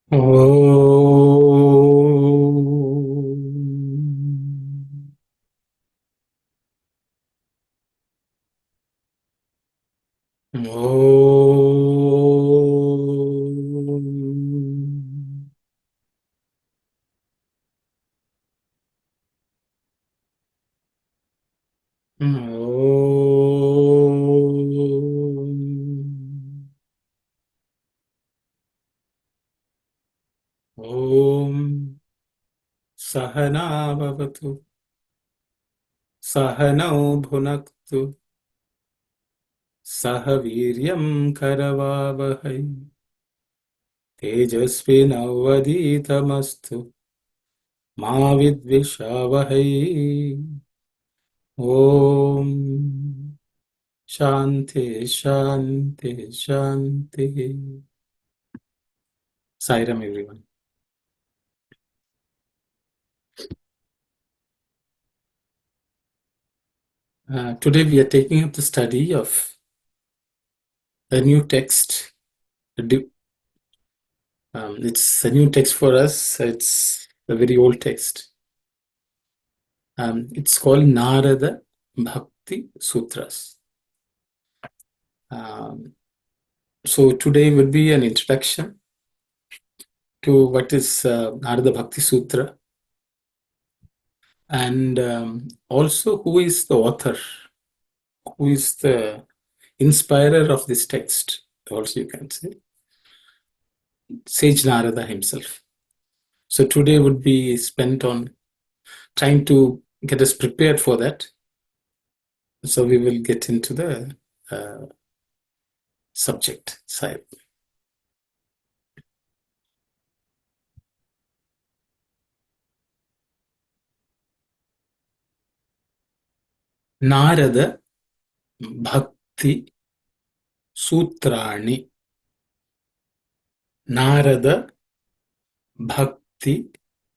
Om. Om. Om. Om. Sahana bhavatu. Sahanau bhunaktu. Sah Viryam karavavahai. Tejasvinavaditamastu. Ma vidvishavahai. Om. Shanti, Shanti, Shanti. Sairam, everyone. Today we are taking up the study of a new text. It's a new text for us. It's a very old text. It's called Narada Bhakti Sutras. So today will be an introduction to what is Narada Bhakti Sutra, and also who is the author, who is the inspirer of this text, also you can say, Sage Narada himself. So today would be spent on trying to get us prepared for that. So we will get into the subject side. Narada Bhakti Sutrani. Narada Bhakti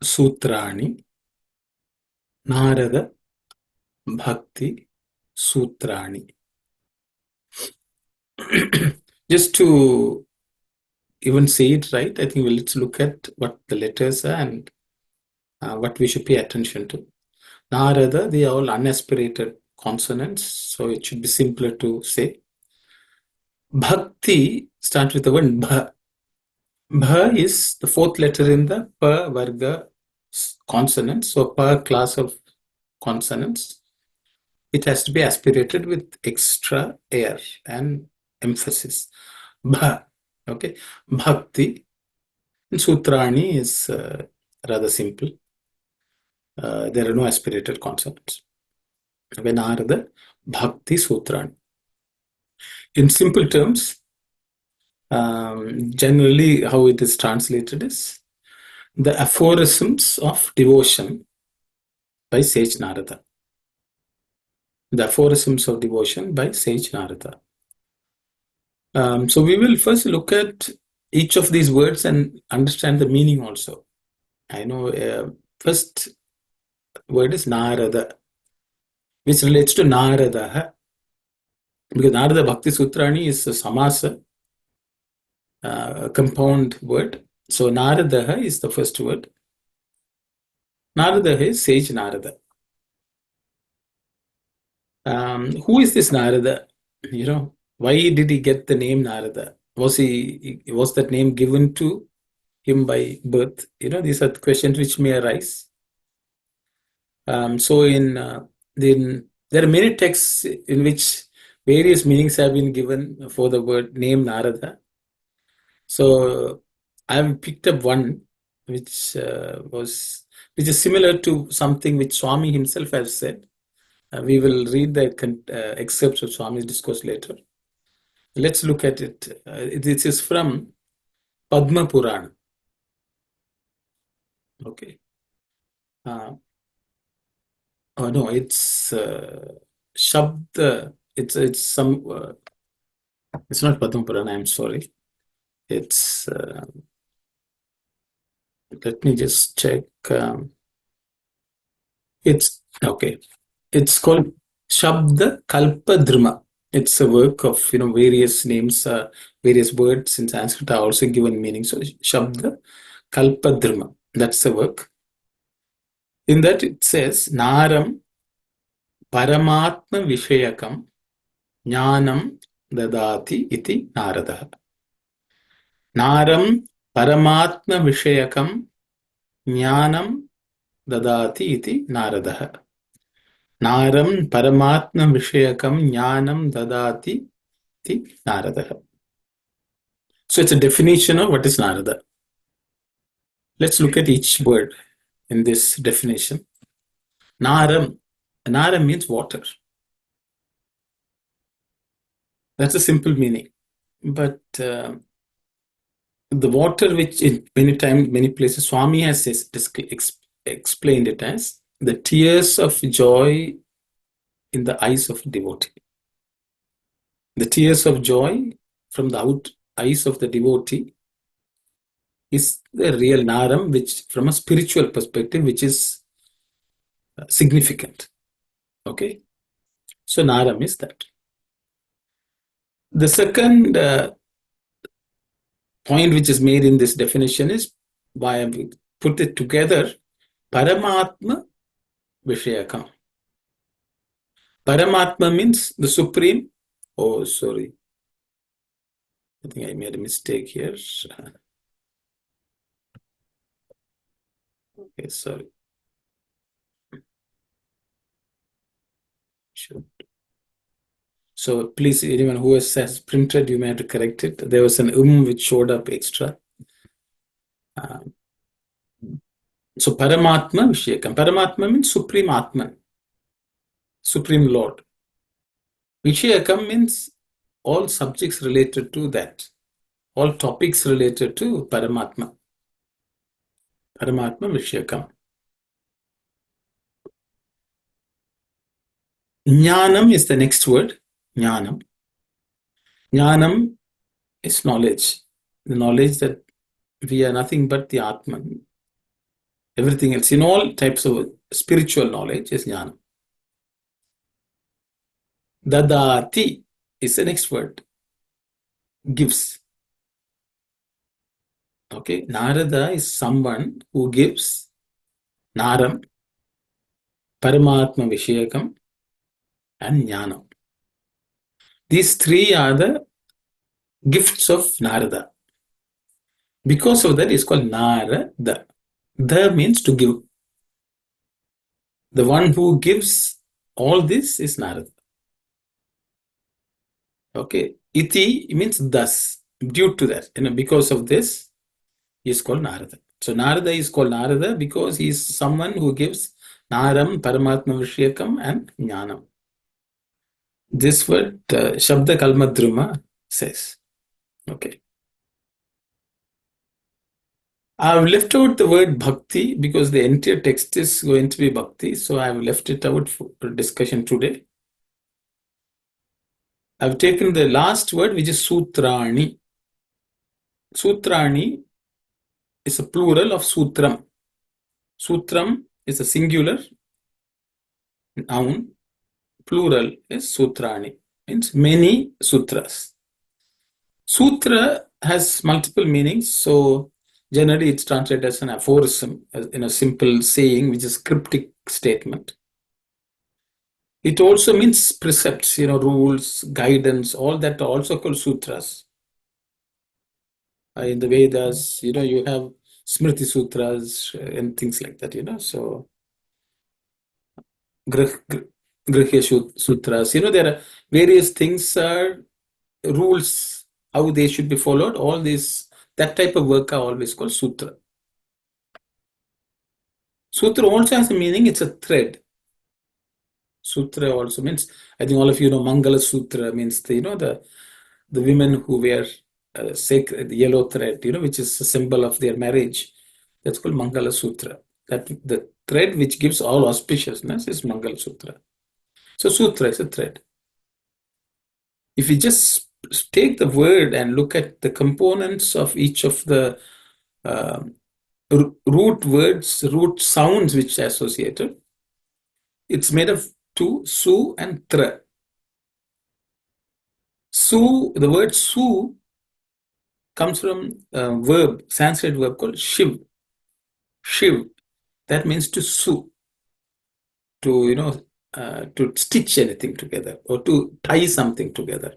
Sutrani. Narada Bhakti Sutrani. Just to even say it right, I think let's look at what the letters are and what we should pay attention to. Narada, they are all unaspirated consonants, so it should be simpler to say. Bhakti starts with the word bha. Bha is the fourth letter in the pa varga consonants, so pa class of consonants. It has to be aspirated with extra air and emphasis. Bha, okay. Bhakti. And Sutrani is rather simple. There are no aspirated consonants. When are the Bhakti Sutrani? In simple terms, generally how it is translated is the aphorisms of devotion by Sage Narada. The aphorisms of devotion by Sage Narada. So we will first look at each of these words and understand the meaning also. I know first word is Narada, which relates to Narada, because Narada Bhakti Sutrani is a samasa, compound word. So Narada is the first word. Narada is Sage Narada. Who is this Narada? Why did he get the name Narada? Was that name given to him by birth? These are the questions which may arise. So there are many texts in which various meanings have been given for the word name Narada. So I have picked up one which is similar to something which Swami himself has said. We will read the excerpts of Swami's discourse later. Let's look at it. This is from Padma Purana. Okay. Oh no, it's Shabda. It's some. It's not Padma Purana. I'm sorry. It's. Let me just check. It's okay. It's called Shabda Kalpadrima. It's a work of various names, various words in Sanskrit are also given meaning. So Shabda Kalpadharma, that's the work. In that it says Naram Paramatma Vishayakam Jnanam Dadati iti Narada. Naram Paramatma Vishayakam Jnanam Dadati iti Narada. Naram Paramatma Vishayakam Jnanam Dadati iti Narada. So it's a definition of what is Narada. Let's look at each word in this definition. Naram. Naram means water. That's a simple meaning. But the water which in many places Swami has explained it as the tears of joy in the eyes of devotee. The tears of joy from the eyes of the devotee is the real Naram, which from a spiritual perspective, which is significant. Okay? So Naram is that. The second point which is made in this definition is why I put it together, Paramatma Vishayakam. Paramatma means the supreme. Oh, sorry. I think I made a mistake here. Okay, sorry. Sure. So please, anyone who has printed, you may have to correct it. There was an which showed up extra. So Paramatma Vishayakam. Paramatma means Supreme Atman, Supreme Lord. Vishayakam means all subjects related to that, all topics related to Paramatma. Paramatma Vishayakam. Jnanam is the next word. Jnanam. Jnanam is knowledge. The knowledge that we are nothing but the Atman. Everything else, in all types of spiritual knowledge, is Jnana. Dadati is the next word. Gives. Okay, Narada is someone who gives Naram, Paramatma Vishayakam, and Jnanam. These three are the gifts of Narada. Because of that, it's called Narada. The means to give. The one who gives all this is Narada. Okay, iti means thus. Due to that, because of this, he is called Narada. So Narada is called Narada because he is someone who gives Naram, Paramatma Vishayakam, and Jnanam. This word, Shabda Kalmadruma says. Okay. I've left out the word bhakti because the entire text is going to be bhakti. So I've left it out for discussion today. I've taken the last word, which is Sutrani. Sutrani is a plural of Sutram. Sutram is a singular noun. Plural is Sutrani. Means many sutras. Sutra has multiple meanings. So generally it's translated as an aphorism, in a simple saying, which is cryptic statement. It also means precepts, rules, guidance, all that are also called sutras. In the Vedas, you have Smriti Sutras and things like that, So Grihya Sutras, there are various things, rules, how they should be followed. All these, that type of work are always called sutra. Sutra also has a meaning, it's a thread. Sutra also means, I think all of you know Mangala Sutra means the women who wear sacred yellow thread, which is a symbol of their marriage. That's called Mangala Sutra. That the thread which gives all auspiciousness is Mangala Sutra. So Sutra is a thread. If you just take the word and look at the components of each of the root words, root sounds which are associated, it's made of two, su and tra. Su, the word su comes from a verb, Sanskrit verb called shiv. Shiv. That means to sew, to to stitch anything together or to tie something together.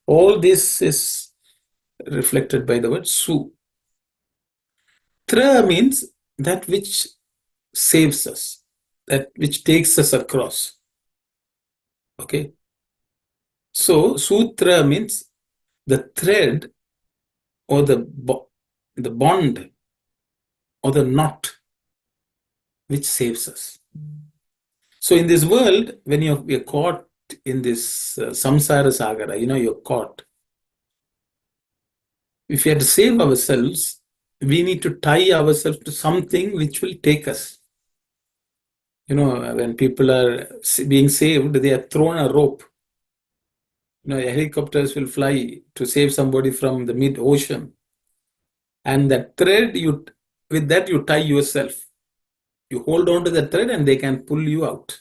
All this is reflected by the word su. Tra means that which saves us, that which takes us across. Okay. So sutra means the thread or the bond or the knot which saves us. So in this world, when you're caught in this samsara sagara, you're caught. If we have to save ourselves, we need to tie ourselves to something which will take us. When people are being saved, they are thrown a rope. Helicopters will fly to save somebody from the mid-ocean. And that thread, with that you tie yourself. You hold on to the thread and they can pull you out.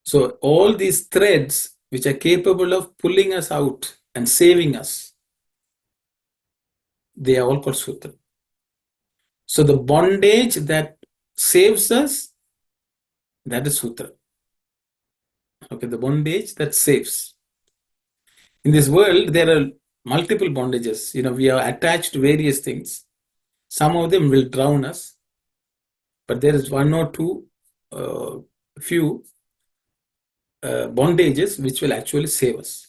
So all these threads which are capable of pulling us out and saving us, they are all called sutra. So the bondage that saves us, that is sutra. Okay, the bondage that saves. In this world, there are multiple bondages. We are attached to various things. Some of them will drown us, but there is one or two, few bondages which will actually save us.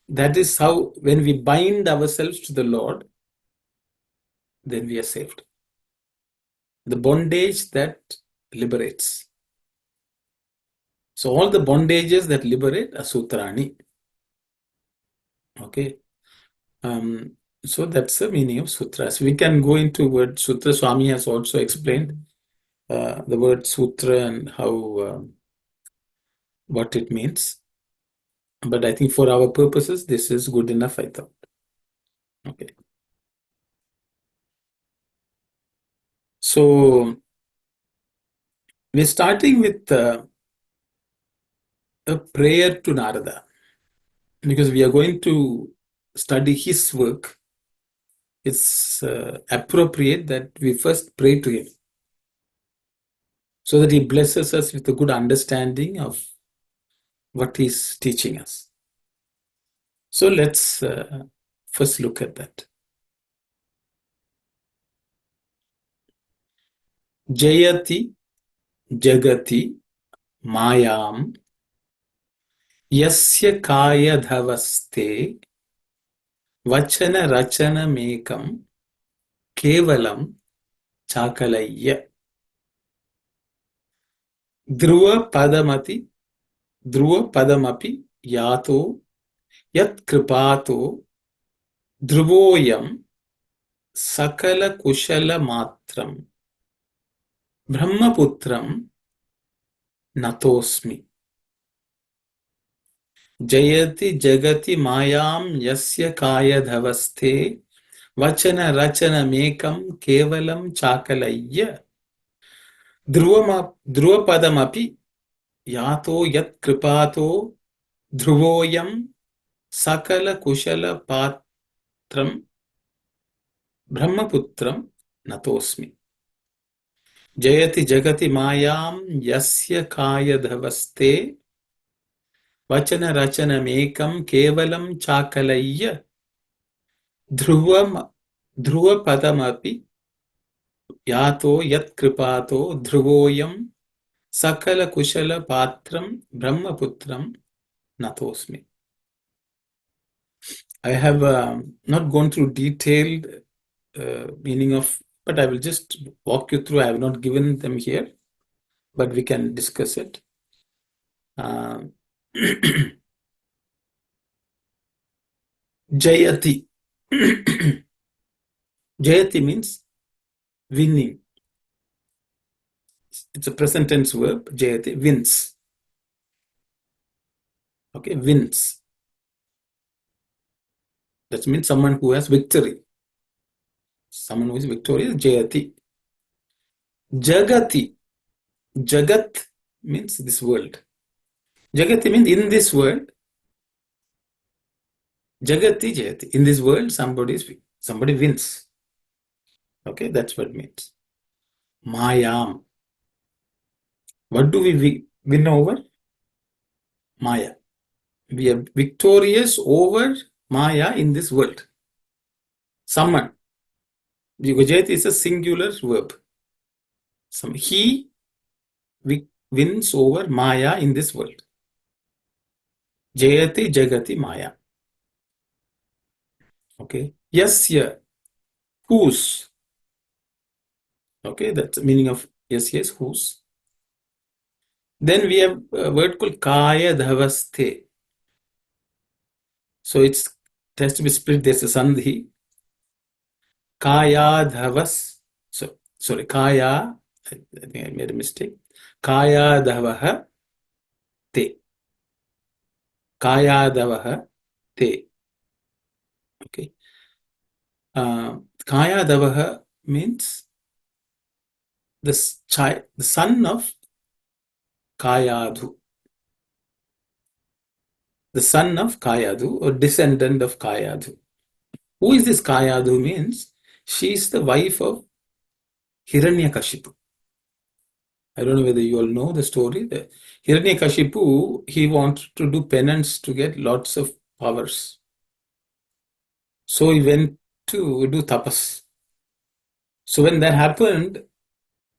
That is how, when we bind ourselves to the Lord, then we are saved. The bondage that liberates. So all the bondages that liberate are sutrani. Okay. So that's the meaning of sutras. We can go into word sutra. Swami has also explained the word sutra and how what it means. But I think for our purposes, this is good enough, I thought. Okay. So we're starting with a prayer to Narada, because we are going to study his work. It's appropriate that we first pray to him so that he blesses us with a good understanding of what he's teaching us. So let's first look at that. Jayati Jagati Mayam Yasya Kaya Dhavaste Vachana Rachana Mekam Kevalam Chakalayya Dhruva Padamapi Yato Yat Kripato Dhruvoyam Sakala Kushala Matram Brahmaputram Natosmi. Jayati Jagati Mayam Yasya Kaya Dhavaste Vachana Rachana Mekam Kevalam Chakalayya Dhruvapadamapi Yato Yat Kripato Dhruvoyam Sakala Kushala Patram Brahmaputram Natosmi. Jayati Jagati Mayam Yasya Kaya Dhavaste Vachana Rachana Mekam Kevalam Chakalayya Dhruvapadamapi Yato Yat Kripato Dhruvoyam Sakala Kushala Patram Brahmaputram Natosmi. I have not gone through detailed meaning of, but I will just walk you through. I have not given them here, but we can discuss it. Jayati. Jayati means winning. It's a present tense verb. Jayati, wins. Okay, wins. That means someone who has victory. Someone who is victorious, Jayati. Jagati. Jagat means this world. Jagati means in this world. Jagati Jayati. In this world, somebody wins. Okay, that's what it means. Mayam. What do we win over? Maya. We are victorious over Maya in this world. Someone. Jayati is a singular verb. He wins over Maya in this world. Jayati Jagati Maya. Okay. Yasya. Whose. Okay, that's the meaning of yes, whose. Then we have a word called Kaya Dhavaste. So it has to be split. There's a sandhi. Kaya Dhavas. Sorry, Kaya. I think I made a mistake. Kaya Dhavaha Te. Kaya Dhavaha Te. Okay. Kaya Dhavaha means the son of Kayadhu. The son of Kayadhu or descendant of Kayadhu. Who is this Kayadhu means? She is the wife of Hiranyakashipu. I don't know whether you all know the story. Hiranyakashipu, he wanted to do penance to get lots of powers. So he went to do tapas. So when that happened,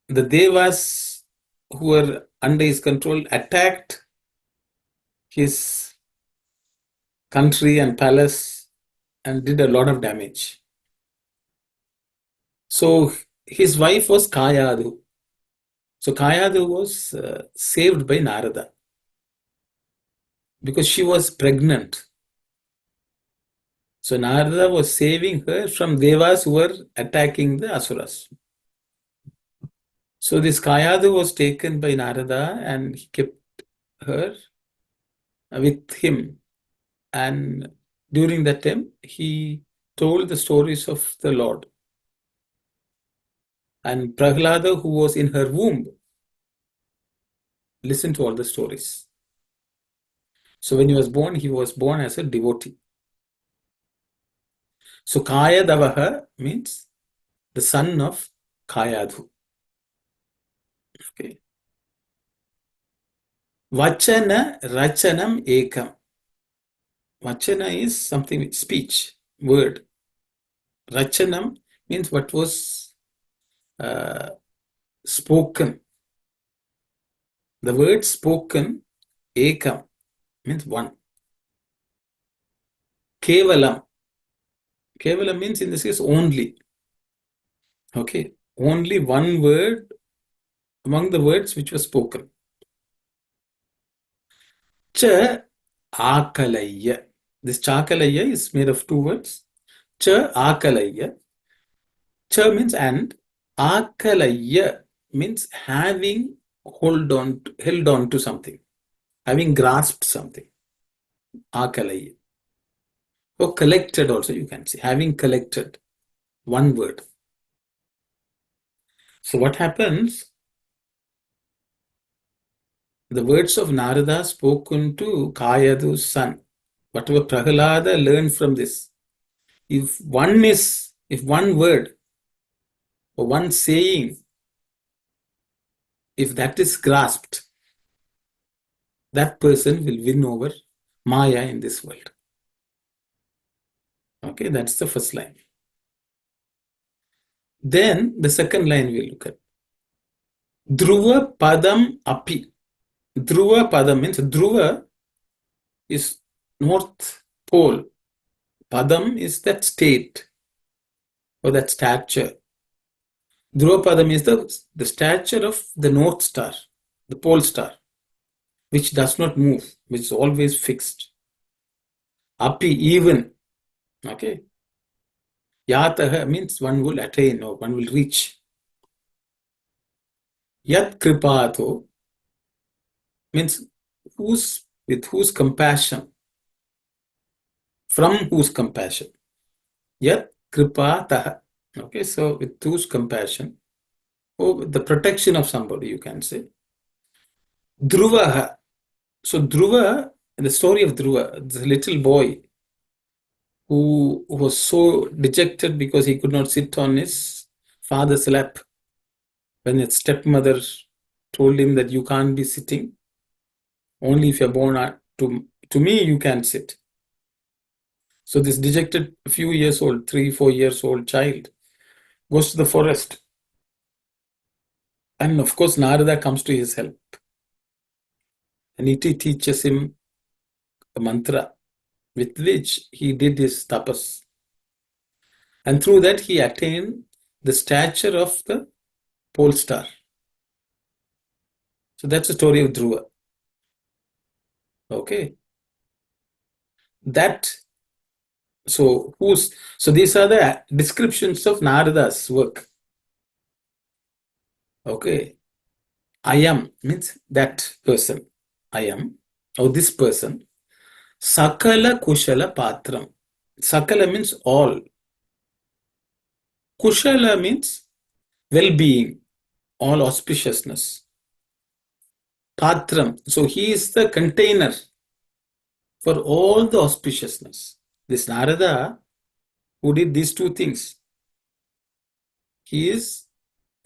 the devas who were under his control attacked his country and palace and did a lot of damage. So his wife was Kayadhu. So Kayadhu was saved by Narada because she was pregnant. So Narada was saving her from devas who were attacking the asuras. So this Kayadhu was taken by Narada and he kept her with him. And during that time, he told the stories of the Lord. And Prahlada, who was in her womb, listened to all the stories. So when he was born as a devotee. So Kaya Davaha means the son of Kayadhu. Okay. Vachana Rachanam Ekam. Vachana is something with speech, word. Rachanam means what was spoken. The word spoken, Ekam, means one. Kevalam. Kevalam means in this case only. Okay. Only one word among the words which was spoken. Cha Akalayya. This Chakalayya is made of two words. Cha Akalayya. Cha means and. Akalayya means having held on to something. Having grasped something. Akalayya. Or collected also you can say. Having collected. One word. So what happens? The words of Narada spoken to Kayadhu's son. Whatever Prahlada learned from this. If one word or one saying, if that is grasped, that person will win over Maya in this world. Okay, that's the first line. Then the second line we'll look at. Dhruva Padam Api. Dhruva Padam means Dhruva is North Pole. Padam is that state or that stature. Dhruva Padam is the stature of the North Star, the pole star, which does not move, which is always fixed. Api, even. Okay. Yataha means one will attain or one will reach. Yat Kripato means with whose compassion. From whose compassion. Yat Kripataha. Okay, so with whose compassion. Or the protection of somebody, you can say. Dhruvaha. So Dhruva, in the story of Dhruva, the little boy who was so dejected because he could not sit on his father's lap when his stepmother told him that you can't be sitting, only if you're born to me you can sit. So this dejected few years old, 3-4 years old child goes to the forest, and of course Narada comes to his help, and he teaches him a mantra with which he did his tapas, and through that he attained the stature of the pole star. So that's the story of Dhruva. Okay. So these are the descriptions of Narada's work. Okay. I am means that person. I am, or this person. Sakala Kushala Patram. Sakala means all. Kushala means well-being, all auspiciousness. Patram. So he is the container for all the auspiciousness. This Narada, who did these two things, he is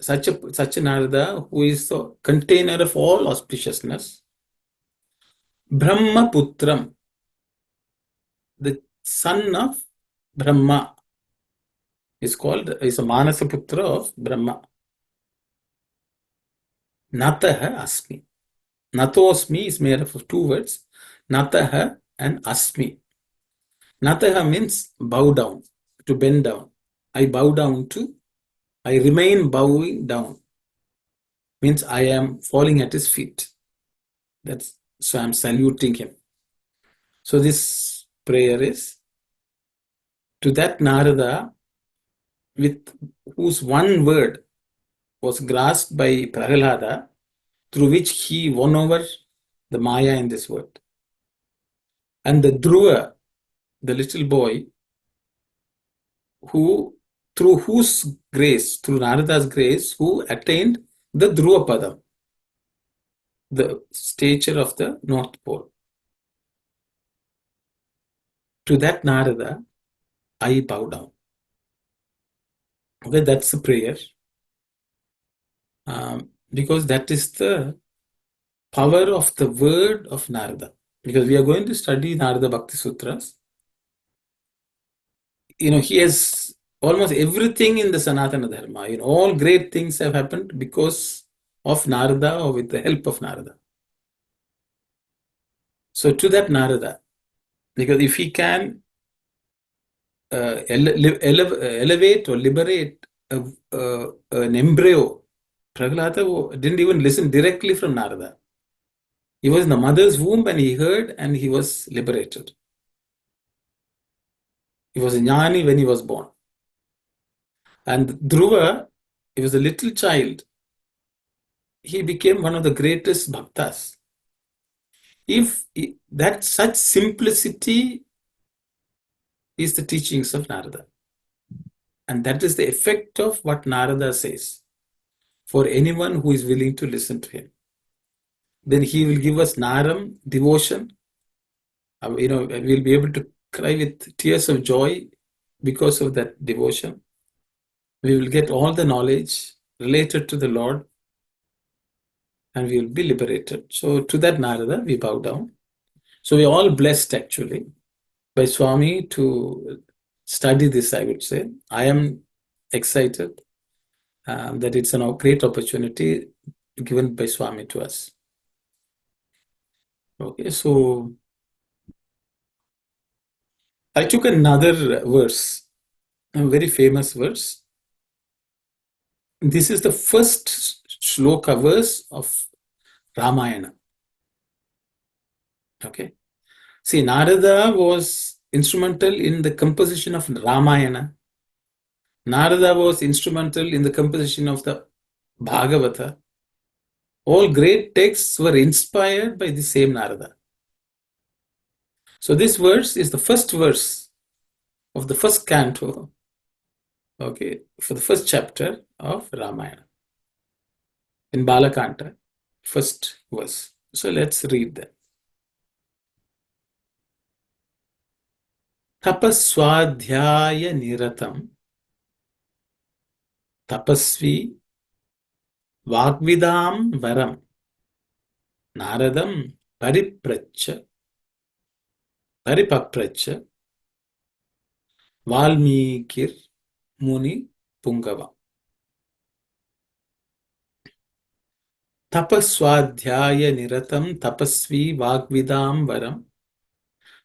such a Narada who is the container of all auspiciousness. Brahma Putram, the son of Brahma, is a Manasa Putra of Brahma. Nataha Asmi. Natosmi is made up of two words, Nataha and Asmi. Nataha means bow down, to bend down. I remain bowing down. Means I am falling at his feet. So I'm saluting him. So this prayer is to that Narada, with whose one word was grasped by Prahalada, through which he won over the Maya in this world. And the Dhruva, the little boy, through whose grace, through Narada's grace, who attained the Dhruva Padam, the stature of the North Pole. To that Narada, I bow down. Okay, that's the prayer. Because that is the power of the word of Narada. Because we are going to study Narada Bhakti Sutras. He has almost everything in the Sanatana Dharma. All great things have happened because of Narada or with the help of Narada. So to that Narada, because if he can elevate or liberate an embryo, Prahlada didn't even listen directly from Narada. He was in the mother's womb and he heard and he was liberated. He was a jnani when he was born. And Dhruva, he was a little child. He became one of the greatest bhaktas. That such simplicity is the teachings of Narada. And that is the effect of what Narada says for anyone who is willing to listen to him. Then he will give us Naram, devotion. We'll be able to cry with tears of joy because of that devotion. We will get all the knowledge related to the Lord and we will be liberated. So to that Narada, we bow down. So we're all blessed actually by Swami to study this, I would say. I am excited that it's a great opportunity given by Swami to us. Okay, so I took another verse, a very famous verse. This is the first shloka verse of Ramayana. Okay. See, Narada was instrumental in the composition of Ramayana. Narada was instrumental in the composition of the Bhagavata. All great texts were inspired by the same Narada. So this verse is the first verse of the first canto, okay, for the first chapter of Ramayana. In Balakanta, first verse. So let's read that. Tapaswadhyaya niratam tapasvi vagvidam varam naradam paripracha paripapracha valmikir muni pungava. Tapaswadhyaya niratam tapasvi vagvidam varam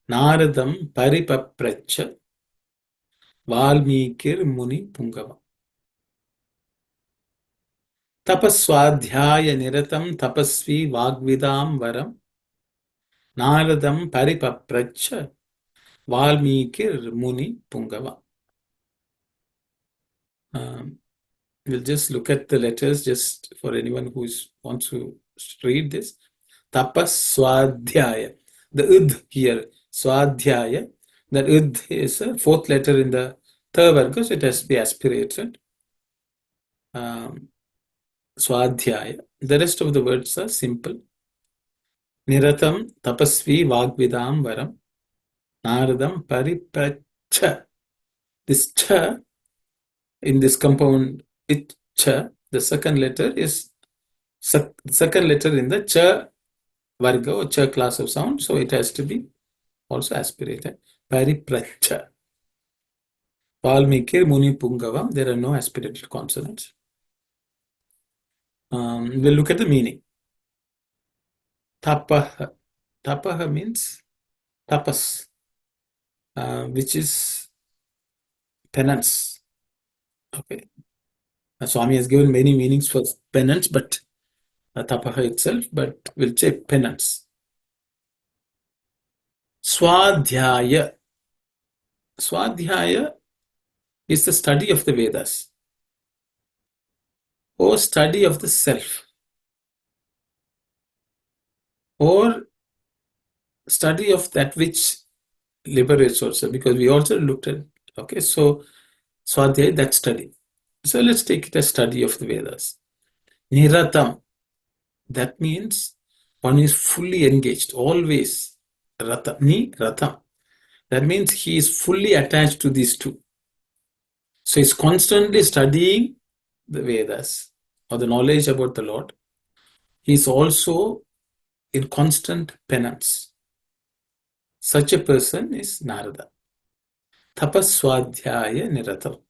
naradam paripapracha valmikir muni pungava. Tapaswadhyaya niratam tapasvi vagvidam varam naradam paripapracha valmikir muni pungava. Um, we'll just look at the letters just for anyone who wants to read this. Tapas Swadhyaya. The ud here, Swadhyaya. That ud is a fourth letter in the third varga, so it has to be aspirated. Swadhyaya. The rest of the words are simple. Niratam tapasvi vagvidam varam. Naradam paripracha. This cha in this compound, it cha, the second letter is second letter in the cha varga or cha class of sound, so it has to be also aspirated. Paripracha. Valmikir Muni Pungavam, there are no aspirated consonants. We'll look at the meaning. Tapaha. Tapaha means tapas, which is penance. Okay. Swami has given many meanings for penance, but tapaha itself, but we'll say penance. Swadhyaya. Swadhyaya is the study of the Vedas or study of the self or study of that which liberates also, because we also looked at, okay, so Swadhyaya, that study. So let's take it as study of the Vedas. Niratam, that means one is fully engaged, always. Rata, ni ratam. That means he is fully attached to these two. So he's constantly studying the Vedas or the knowledge about the Lord. He's also in constant penance. Such a person is Narada. Tapaswadhyaya niratam.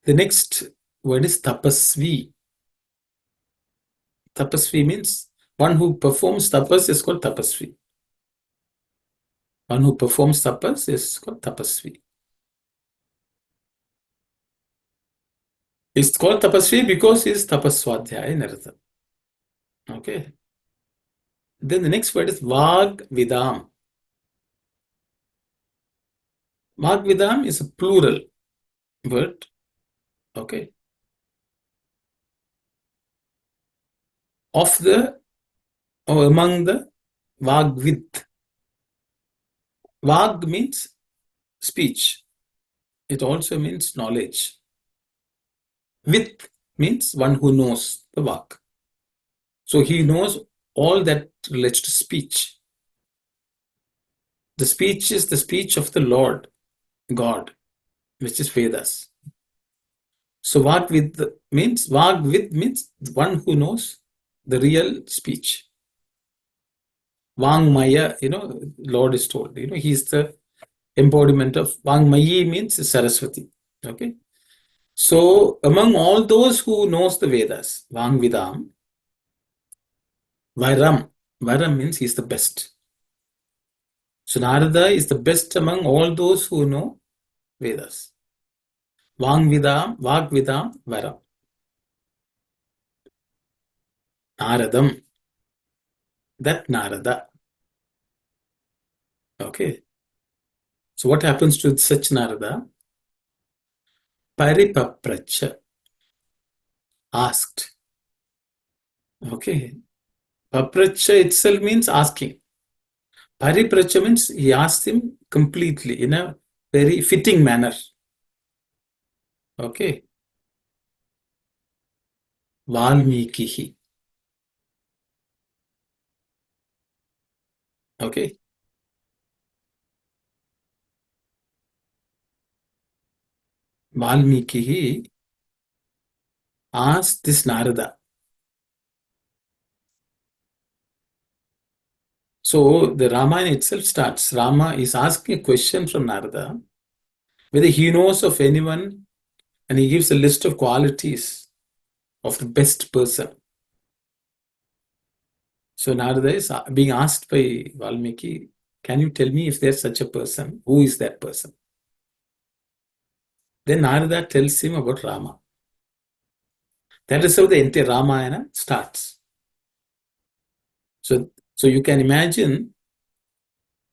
The next word is tapasvi. Tapasvi means one who performs tapas is called tapasvi. One who performs tapas is called tapasvi. It's called tapasvi because he is tapaswadhyaya niratam. Okay. Then the next word is vagvidam. Vagvidam is a plural word. Okay. Of the or among the vagvid. Vag means speech. It also means knowledge. With means one who knows the vag. So he knows all that relates to speech. The speech is the speech of the Lord, God, which is Vedas. So Vagvid means one who knows the real speech. Vangmaya, Lord is told, he's the embodiment of Vangmayi means Saraswati. Okay. So among all those who knows the Vedas, Vangvidam, Varam means he's the best. So Narada is the best among all those who know Vedas. Vagvidam, Varam. Naradam, that Narada. Okay. So what happens to such Narada? Paripapracha, asked. Okay. Papracha itself means asking. Paripracha means he asked him completely in a very fitting manner. Okay. Valmikihi. Okay. Valmiki asked this Narada. So the Ramayana itself starts. Rama is asking a question from Narada, whether he knows of anyone, and he gives a list of qualities of the best person. So Narada is being asked by Valmiki, can you tell me if there's such a person? Who is that person? Then Narada tells him about Rama. That is how the entire Ramayana starts. So you can imagine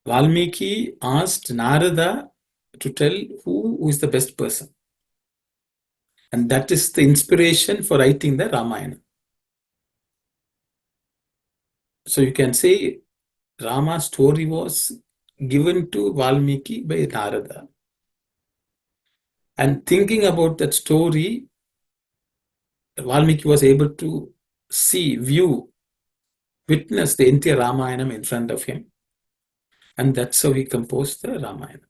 Valmiki asked Narada to tell who is the best person. And that is the inspiration for writing the Ramayana. So you can say Rama's story was given to Valmiki by Narada. And thinking about that story, Valmiki was able to witness the entire Ramayana in front of him. And that's how he composed the Ramayana.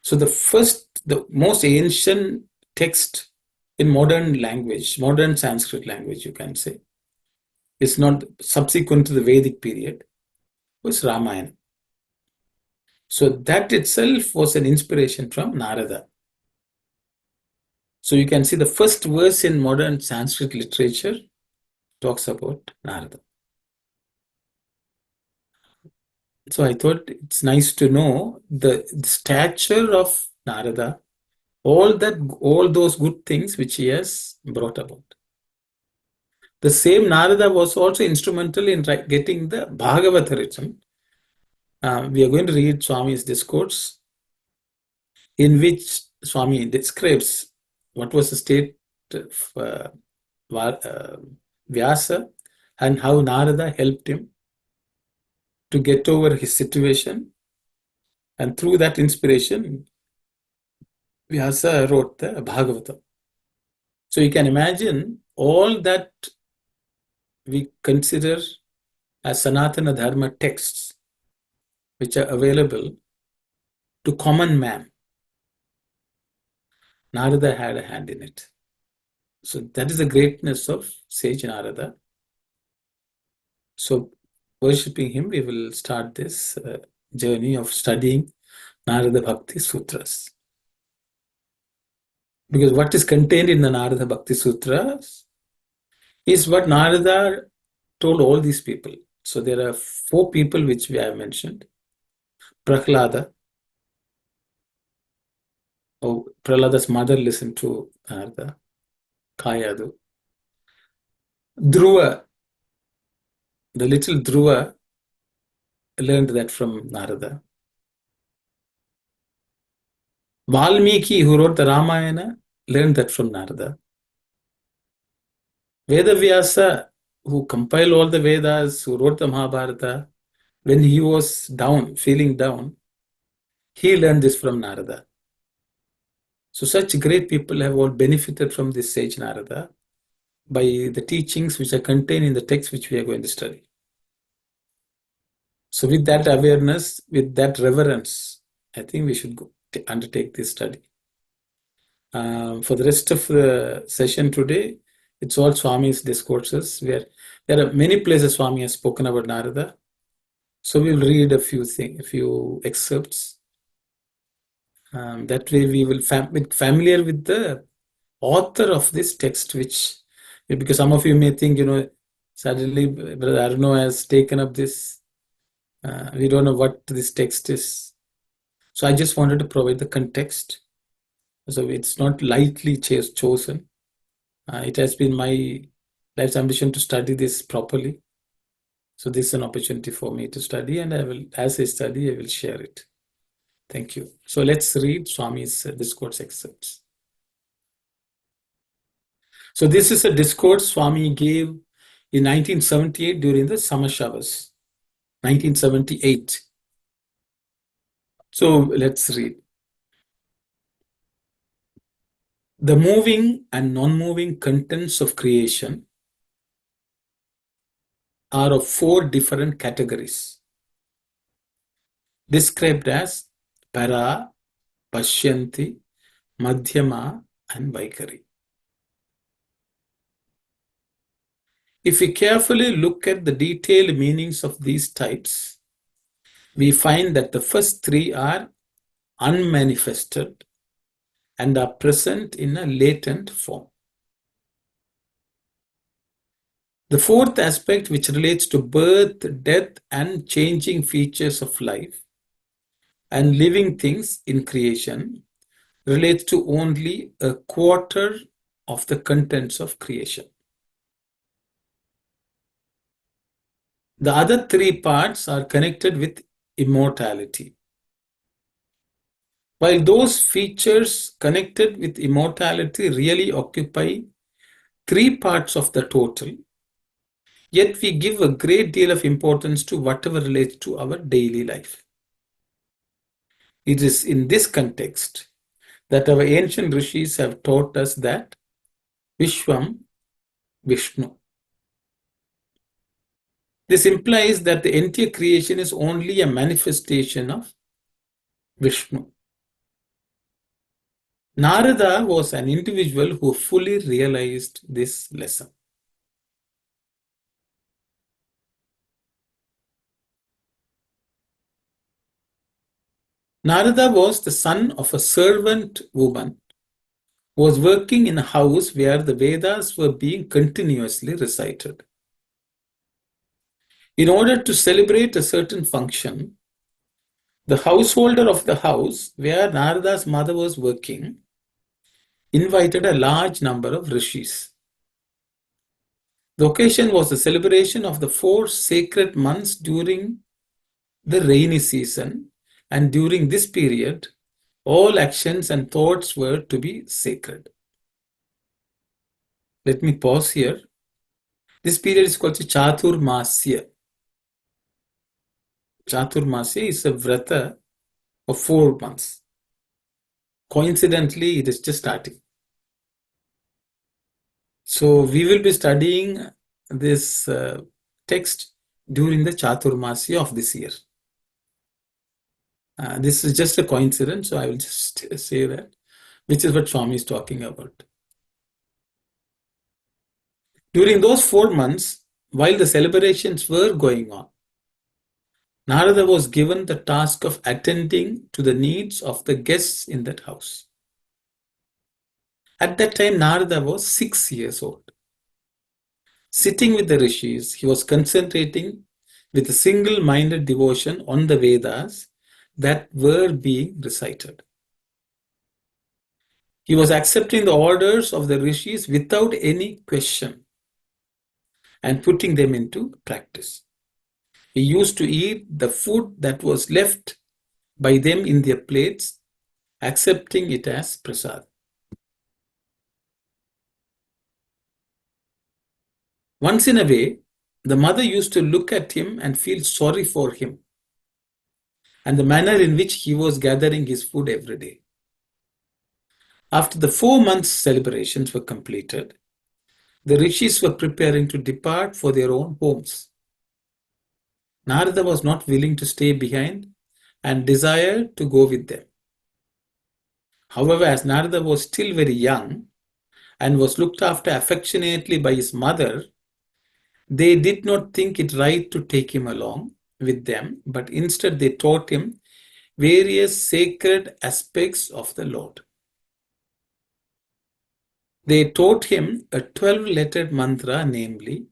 So the most ancient text in modern language, modern Sanskrit language, you can say, is not subsequent to the Vedic period, was Ramayana. So that itself was an inspiration from Narada. So you can see the first verse in modern Sanskrit literature talks about Narada. So I thought it's nice to know the stature of Narada, all those good things which he has brought about. The same Narada was also instrumental in getting the Bhagavata written. We are going to read Swami's discourse, in which Swami describes what was the state of Vyasa and how Narada helped him to get over his situation. And through that inspiration, Vyasa wrote the Bhagavata. So you can imagine all that we consider as Sanatana Dharma texts, which are available to common man. Narada had a hand in it. So that is the greatness of sage Narada. So worshipping him, we will start this journey of studying Narada Bhakti Sutras. Because what is contained in the Narada Bhakti Sutras is what Narada told all these people. So there are 4 people which we have mentioned. Prahlada. Prahlada's mother listened to Narada. Kayadu. Dhruva. The little Dhruva learned that from Narada. Valmiki, who wrote the Ramayana, learned that from Narada. Vedavyasa, who compiled all the Vedas, who wrote the Mahabharata, when he was down, feeling down, he learned this from Narada. So such great people have all benefited from this sage Narada by the teachings which are contained in the text which we are going to study. So with that awareness, with that reverence, I think we should undertake this study. For the rest of the session today, it's all Swami's discourses, where there are many places Swami has spoken about Narada. So we'll read a few excerpts. That way we will be familiar with the author of this text, because some of you may think, suddenly Brother Arno has taken up this. We don't know what this text is. So I just wanted to provide the context. So it's not lightly chosen. It has been my life's ambition to study this properly. So this is an opportunity for me to study, and as I study, I will share it. Thank you. So let's read Swami's discourse excerpts. So this is a discourse Swami gave in 1978 during the summer showers. 1978. So let's read. The moving and non-moving contents of creation are of 4 different categories, described as para, pashyanti, Madhyama, and Vaikari. If we carefully look at the detailed meanings of these types, we find that the first three are unmanifested and are present in a latent form. The fourth aspect, which relates to birth, death, and changing features of life and living things in creation, relates to only a quarter of the contents of creation. The other three parts are connected with immortality. While those features connected with immortality really occupy three parts of the total, yet we give a great deal of importance to whatever relates to our daily life. It is in this context that our ancient rishis have taught us that Vishwam Vishnu. This implies that the entire creation is only a manifestation of Vishnu. Narada was an individual who fully realized this lesson. Narada was the son of a servant woman who was working in a house where the Vedas were being continuously recited. In order to celebrate a certain function, the householder of the house where Narada's mother was working invited a large number of rishis. The occasion was the celebration of the 4 sacred months during the rainy season, and during this period, all actions and thoughts were to be sacred. Let me pause here. This period is called Chaturmasya. Chaturmasya is a vrata of 4 months. Coincidentally, it is just starting. So we will be studying this text during the Chaturmasya of this year. This is just a coincidence, so I will just say that, which is what Swami is talking about. During those 4 months, while the celebrations were going on, Narada was given the task of attending to the needs of the guests in that house. At that time, Narada was 6 years old. Sitting with the rishis, he was concentrating with a single-minded devotion on the Vedas that were being recited. He was accepting the orders of the rishis without any question and putting them into practice. He used to eat the food that was left by them in their plates, accepting it as prasad. Once in a way, the mother used to look at him and feel sorry for him and the manner in which he was gathering his food every day. After the 4 months celebrations were completed, the rishis were preparing to depart for their own homes. Narada was not willing to stay behind and desired to go with them. However, as Narada was still very young and was looked after affectionately by his mother, they did not think it right to take him along with them, but instead they taught him various sacred aspects of the Lord. They taught him a 12-lettered mantra, namely,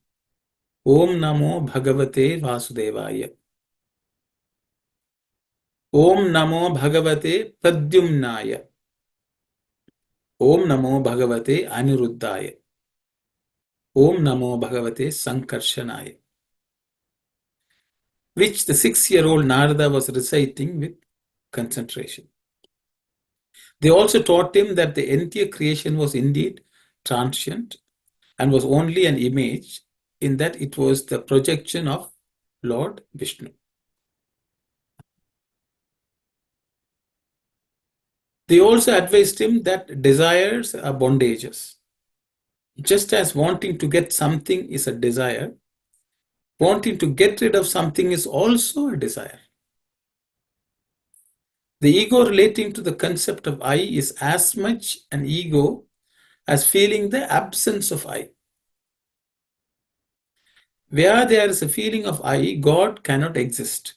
Om Namo Bhagavate Vasudevaya. Om Namo Bhagavate Pradyumnaya. Om Namo Bhagavate Aniruddhaya. Om Namo Bhagavate Sankarshanaya, which the 6-year-old Narada was reciting with concentration. They also taught him that the entire creation was indeed transient and was only an image, in that it was the projection of Lord Vishnu. They also advised him that desires are bondages. Just as wanting to get something is a desire, wanting to get rid of something is also a desire. The ego relating to the concept of I is as much an ego as feeling the absence of I. Where there is a feeling of I, God cannot exist.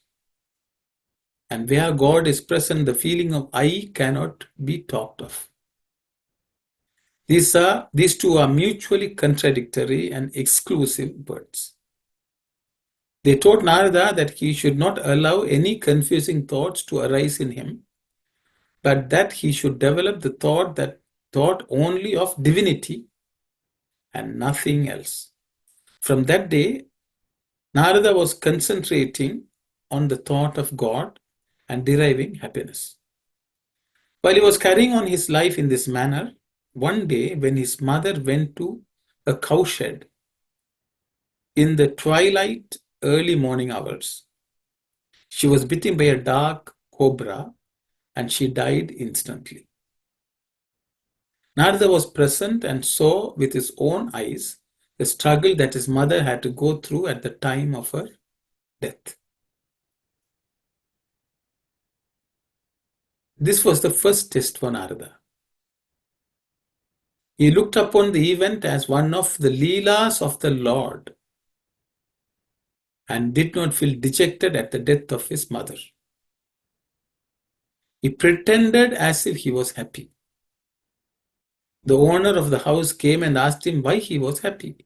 And where God is present, the feeling of I cannot be talked of. These two are mutually contradictory and exclusive words. They told Narada that he should not allow any confusing thoughts to arise in him, but that he should develop the thought only of divinity and nothing else. From that day, Narada was concentrating on the thought of God and deriving happiness. While he was carrying on his life in this manner, one day when his mother went to a cowshed in the twilight early morning hours, she was bitten by a dark cobra and she died instantly. Narada was present and saw with his own eyes the struggle that his mother had to go through at the time of her death. This was the first test for Narada. He looked upon the event as one of the Leelas of the Lord and did not feel dejected at the death of his mother. He pretended as if he was happy. The owner of the house came and asked him why he was happy.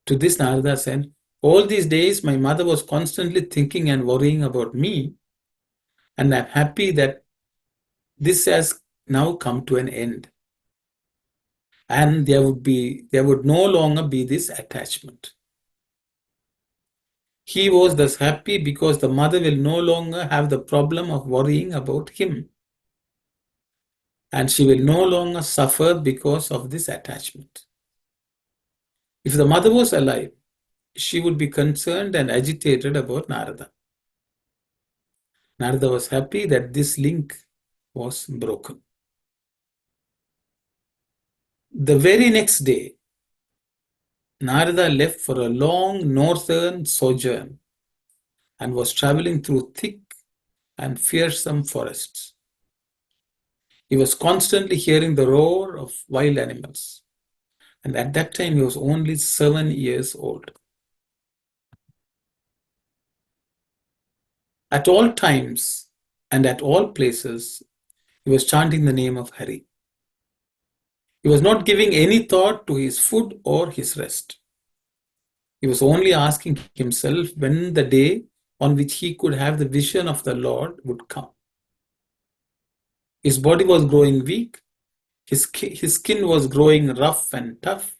To this, Narada said, "All these days my mother was constantly thinking and worrying about me, and I'm happy that this has now come to an end. And there would no longer be this attachment." He was thus happy because the mother will no longer have the problem of worrying about him. And she will no longer suffer because of this attachment. If the mother was alive, she would be concerned and agitated about Narada. Narada was happy that this link was broken. The very next day, Narada left for a long northern sojourn and was traveling through thick and fearsome forests. He was constantly hearing the roar of wild animals, and at that time he was only 7 years old. At all times and at all places, he was chanting the name of Hari. He was not giving any thought to his food or his rest. He was only asking himself when the day on which he could have the vision of the Lord would come. His body was growing weak. His skin was growing rough and tough.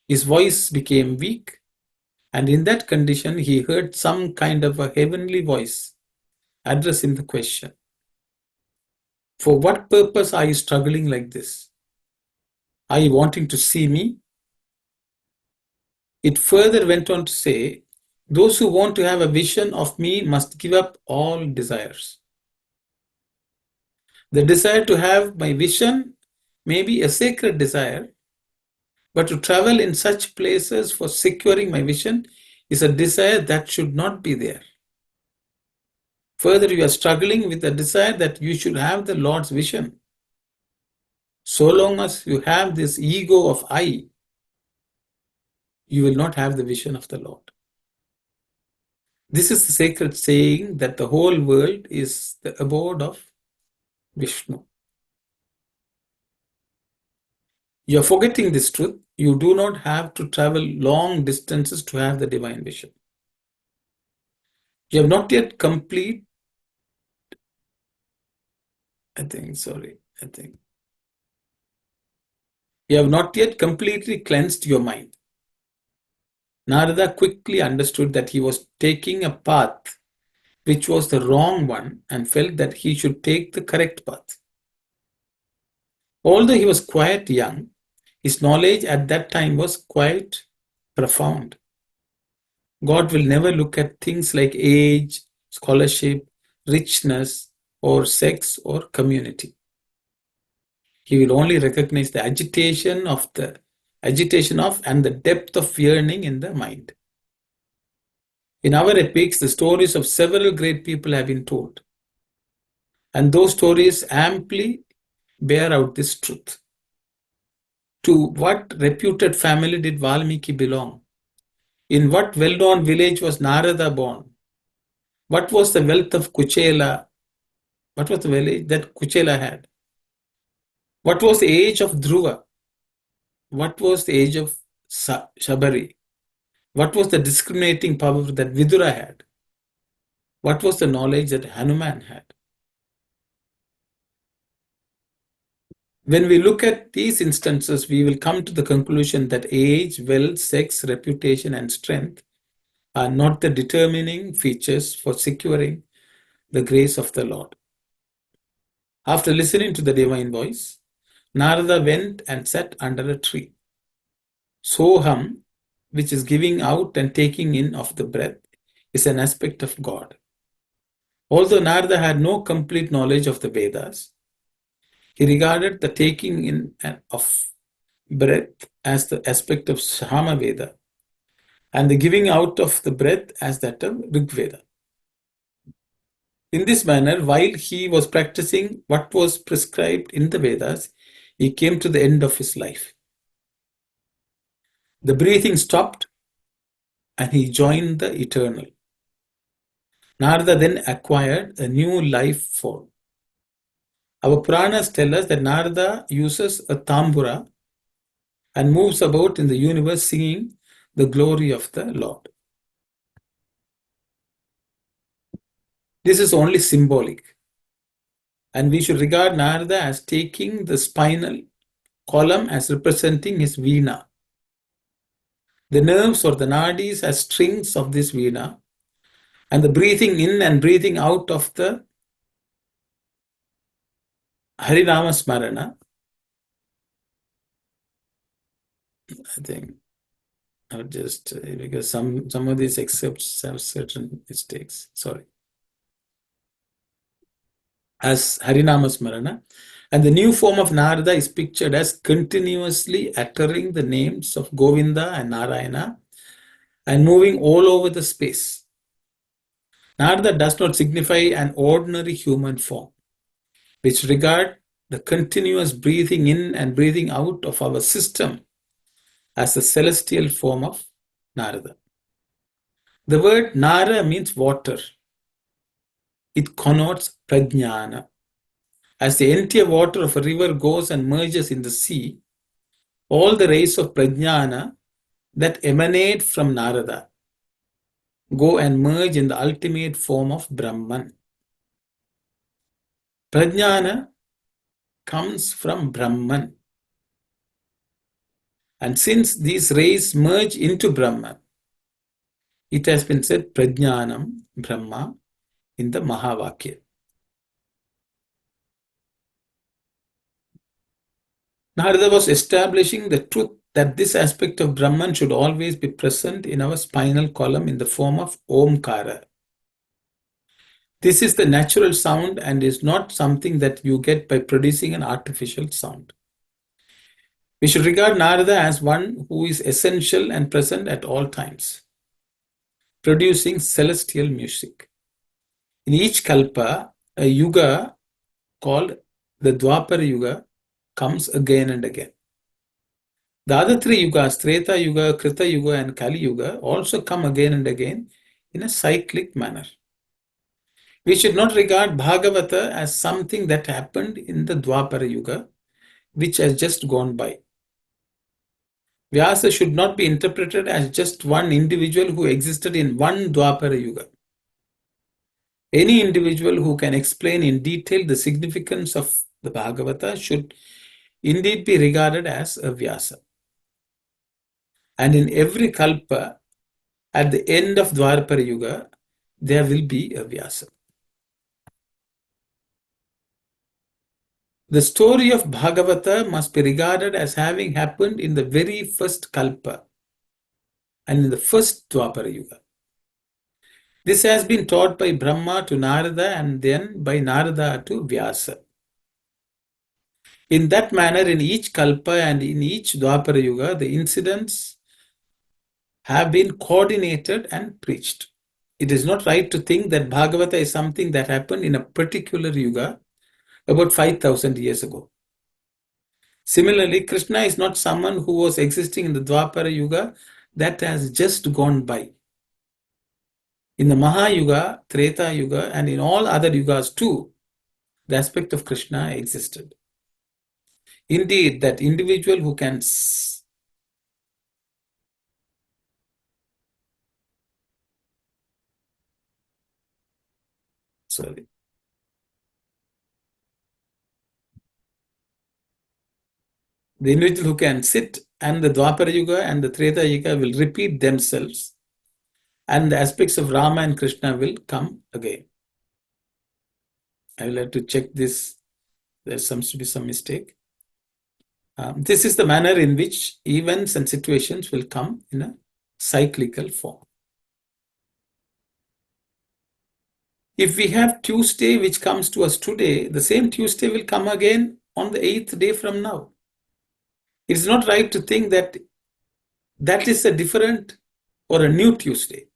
His voice became weak. And in that condition, he heard some kind of a heavenly voice addressing the question, "For what purpose are you struggling like this? Are you wanting to see me?" It further went on to say, "Those who want to have a vision of me must give up all desires. The desire to have my vision may be a sacred desire, but to travel in such places for securing my vision is a desire that should not be there. Further, you are struggling with the desire that you should have the Lord's vision. So long as you have this ego of I, you will not have the vision of the Lord." This is the sacred saying that the whole world is the abode of Vishnu. You are forgetting this truth. You do not have to travel long distances to have the divine vision. You have not yet complete. You have not yet completely cleansed your mind. Narada quickly understood that he was taking a path which was the wrong one and felt that he should take the correct path. Although he was quite young, his knowledge at that time was quite profound. God will never look at things like age, scholarship, richness, or sex or community. He will only recognize the agitation of and the depth of yearning in the mind. In our epics, the stories of several great people have been told. And those stories amply bear out this truth. To what reputed family did Valmiki belong? In what well-known village was Narada born? What was the wealth of Kuchela? What was the village that Kuchela had? What was the age of Dhruva? What was the age of Shabari? What was the discriminating power that Vidura had? What was the knowledge that Hanuman had? When we look at these instances, we will come to the conclusion that age, wealth, sex, reputation, and strength are not the determining features for securing the grace of the Lord. After listening to the divine voice, Narada went and sat under a tree. Soham, which is giving out and taking in of the breath, is an aspect of God. Although Narada had no complete knowledge of the Vedas, he regarded the taking in of breath as the aspect of Sama Veda and the giving out of the breath as that of Rig Veda. In this manner, while he was practicing what was prescribed in the Vedas, he came to the end of his life. The breathing stopped and he joined the eternal. Narada then acquired a new life form. Our Puranas tell us that Narada uses a tambura and moves about in the universe singing the glory of the Lord. This is only symbolic, and we should regard Narada as taking the spinal column as representing his veena. The nerves or the nadis as strings of this veena, and the breathing in and breathing out of the Harinama Smarana. I think I would just, because some of these excerpts have certain mistakes, sorry. As Harinama Smarana. And the new form of Narada is pictured as continuously uttering the names of Govinda and Narayana and moving all over the space. Narada does not signify an ordinary human form, which regard the continuous breathing in and breathing out of our system as the celestial form of Narada. The word Nara means water. It connotes prajnana. As the entire water of a river goes and merges in the sea, all the rays of prajnana that emanate from Narada go and merge in the ultimate form of Brahman. Prajnana comes from Brahman. And since these rays merge into Brahman, it has been said Prajnanam Brahma in the Mahavakya. Narada was establishing the truth that this aspect of Brahman should always be present in our spinal column in the form of Omkara. This is the natural sound and is not something that you get by producing an artificial sound. We should regard Narada as one who is essential and present at all times, producing celestial music. In each kalpa, a yuga called the Dwapara Yuga comes again and again. The other three yugas, Treta Yuga, Krita Yuga, and Kali Yuga, also come again and again in a cyclic manner. We should not regard Bhagavata as something that happened in the Dwapara Yuga, which has just gone by. Vyasa should not be interpreted as just one individual who existed in one Dwapara Yuga. Any individual who can explain in detail the significance of the Bhagavata should indeed be regarded as a Vyasa. And in every kalpa, at the end of Dwapara Yuga, there will be a Vyasa. The story of Bhagavata must be regarded as having happened in the very first kalpa and in the first Dwapara Yuga. This has been taught by Brahma to Narada and then by Narada to Vyasa. In that manner, in each kalpa and in each Dwapara Yuga, the incidents have been coordinated and preached. It is not right to think that Bhagavata is something that happened in a particular yuga about 5,000 years ago. Similarly, Krishna is not someone who was existing in the Dwapara Yuga that has just gone by. In the Mahayuga, Treta Yuga, and in all other yugas too, the aspect of Krishna existed. Indeed, that individual who can the individual who can sit and the Dwapara Yuga and the Treta Yuga will repeat themselves, and the aspects of Rama and Krishna will come again. I will have to check this. There seems to be some mistake. This is the manner in which events and situations will come in a cyclical form. If we have Tuesday which comes to us today, the same Tuesday will come again on the 8th day from now. It's not right to think that that is a different or a new Tuesday.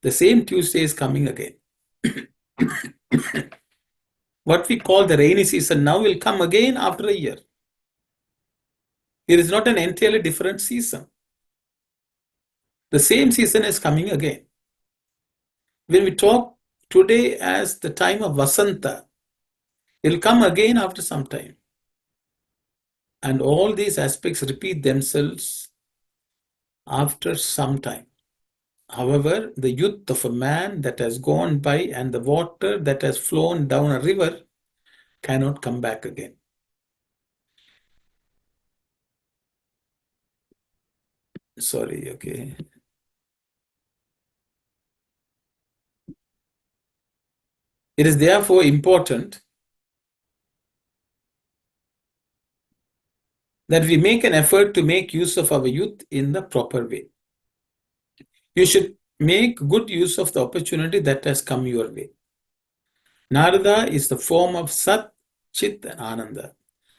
The same Tuesday is coming again. What we call the rainy season now will come again after a year. It is not an entirely different season. The same season is coming again. When we talk today as the time of Vasanta, it will come again after some time. And all these aspects repeat themselves after some time. However, the youth of a man that has gone by and the water that has flown down a river cannot come back again. Sorry, okay. It is therefore important that we make an effort to make use of our youth in the proper way. You should make good use of the opportunity that has come your way. Narada is the form of Sat, Chit, and Ananda.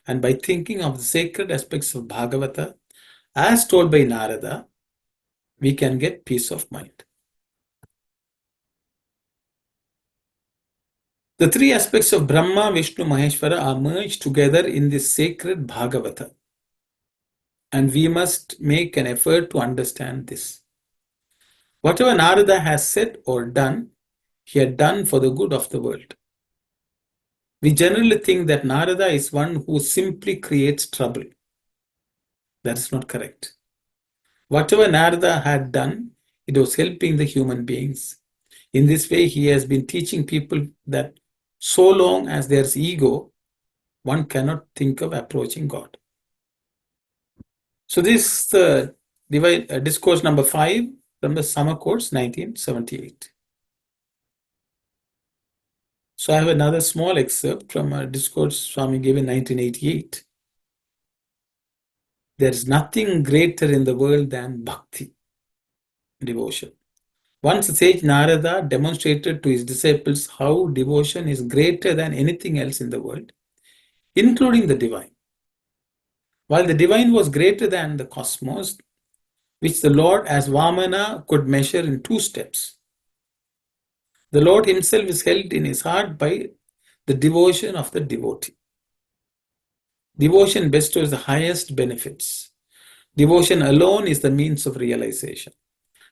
And by thinking of the sacred aspects of Bhagavata, as told by Narada, we can get peace of mind. The three aspects of Brahma, Vishnu, Maheshwara are merged together in this sacred Bhagavata. And we must make an effort to understand this. Whatever Narada has said or done, he had done for the good of the world. We generally think that Narada is one who simply creates trouble. That is not correct. Whatever Narada had done, it was helping the human beings. In this way, he has been teaching people that so long as there's ego, one cannot think of approaching God. So this is the discourse number 5 from the summer course 1978. So I have another small excerpt from a discourse Swami gave in 1988. There is nothing greater in the world than bhakti, devotion. Once the sage Narada demonstrated to his disciples how devotion is greater than anything else in the world, including the divine. While the divine was greater than the cosmos, which the Lord as Vamana could measure in 2 steps, the Lord himself is held in his heart by the devotion of the devotee. Devotion bestows the highest benefits. Devotion alone is the means of realization.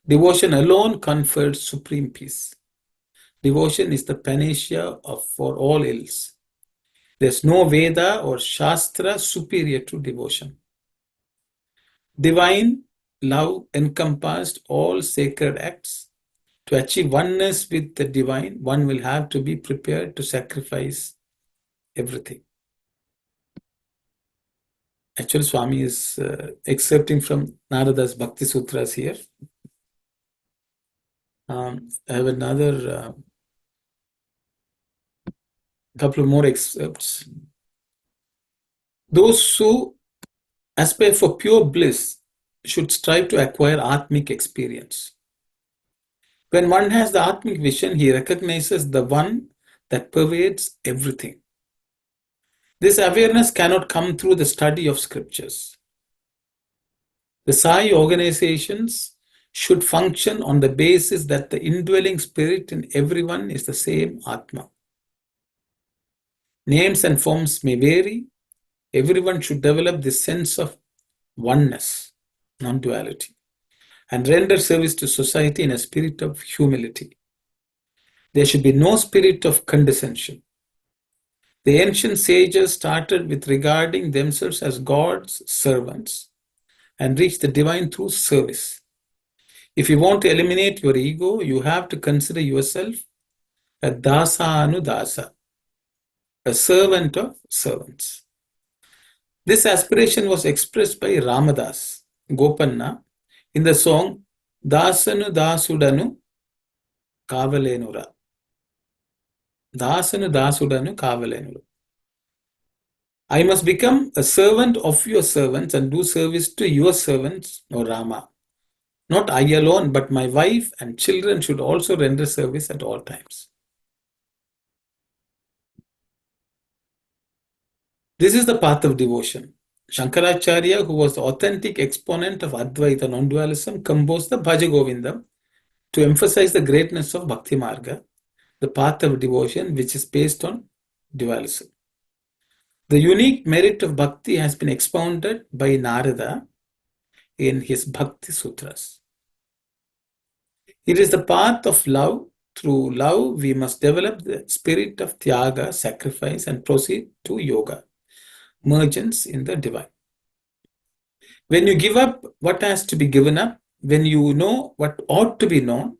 Devotion alone confers supreme peace. Devotion is the panacea for all ills. There's no Veda or Shastra superior to devotion. Divine love encompassed all sacred acts. To achieve oneness with the divine, one will have to be prepared to sacrifice everything. Actually, Swami is excerpting from Narada's Bhakti Sutras here. I have another couple of more excerpts. Those who aspire for pure bliss should strive to acquire Atmic experience. When one has the Atmic vision, he recognizes the one that pervades everything. This awareness cannot come through the study of scriptures. The Sai organizations should function on the basis that the indwelling spirit in everyone is the same Atma. Names and forms may vary. Everyone should develop this sense of oneness, non-duality, and render service to society in a spirit of humility. There should be no spirit of condescension. The ancient sages started with regarding themselves as God's servants and reached the divine through service. If you want to eliminate your ego, you have to consider yourself a dasa anudasa, a servant of servants. This aspiration was expressed by Ramadas Gopanna in the song Dasanu Dasudanu Kavalenura. Dasanu Dasudanu Kavalenura. I must become a servant of your servants and do service to your servants, O Rama. Not I alone, but my wife and children should also render service at all times. This is the path of devotion. Shankaracharya, who was the authentic exponent of Advaita non-dualism, composed the Bhaja Govindam to emphasize the greatness of Bhakti Marga, the path of devotion which is based on dualism. The unique merit of bhakti has been expounded by Narada in his Bhakti Sutras. It is the path of love. Through love, we must develop the spirit of Tyaga, sacrifice, and proceed to yoga, emergence in the divine. When you give up what has to be given up, when you know what ought to be known,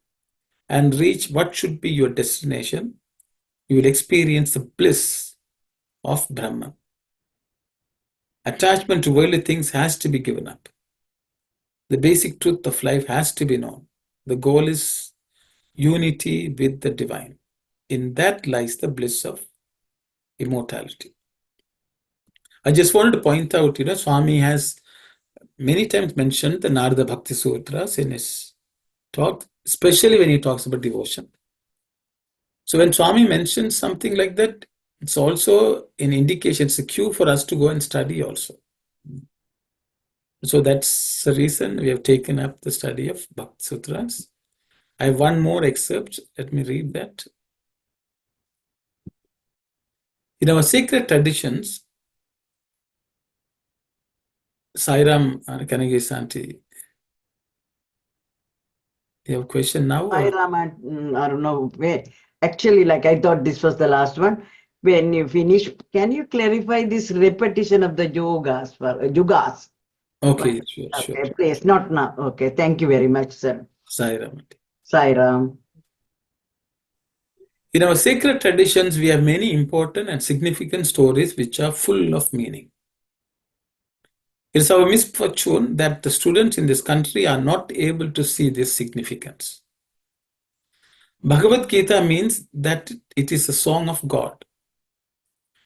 and reach what should be your destination, you will experience the bliss of Brahman. Attachment to worldly things has to be given up. The basic truth of life has to be known. The goal is unity with the divine. In that lies the bliss of immortality. I just wanted to point out, Swami has many times mentioned the Narada Bhakti Sutras in his talk, especially when he talks about devotion. So when Swami mentions something like that, it's also an indication, it's a cue for us to go and study also. So that's the reason we have taken up the study of Bhakti Sutras. I have one more excerpt. Let me read that. In our sacred traditions, Sairam Kanagi Santi, you have a question now? Sairam, I don't know where. Actually, I thought this was the last one. When you finish, can you clarify this repetition of the yogas for yugas? Okay, sure. Okay, please, not now. Okay, thank you very much, sir. Sairam. Sairam. In our sacred traditions, we have many important and significant stories which are full of meaning. It is our misfortune that the students in this country are not able to see this significance. Bhagavad Gita means that it is a song of God.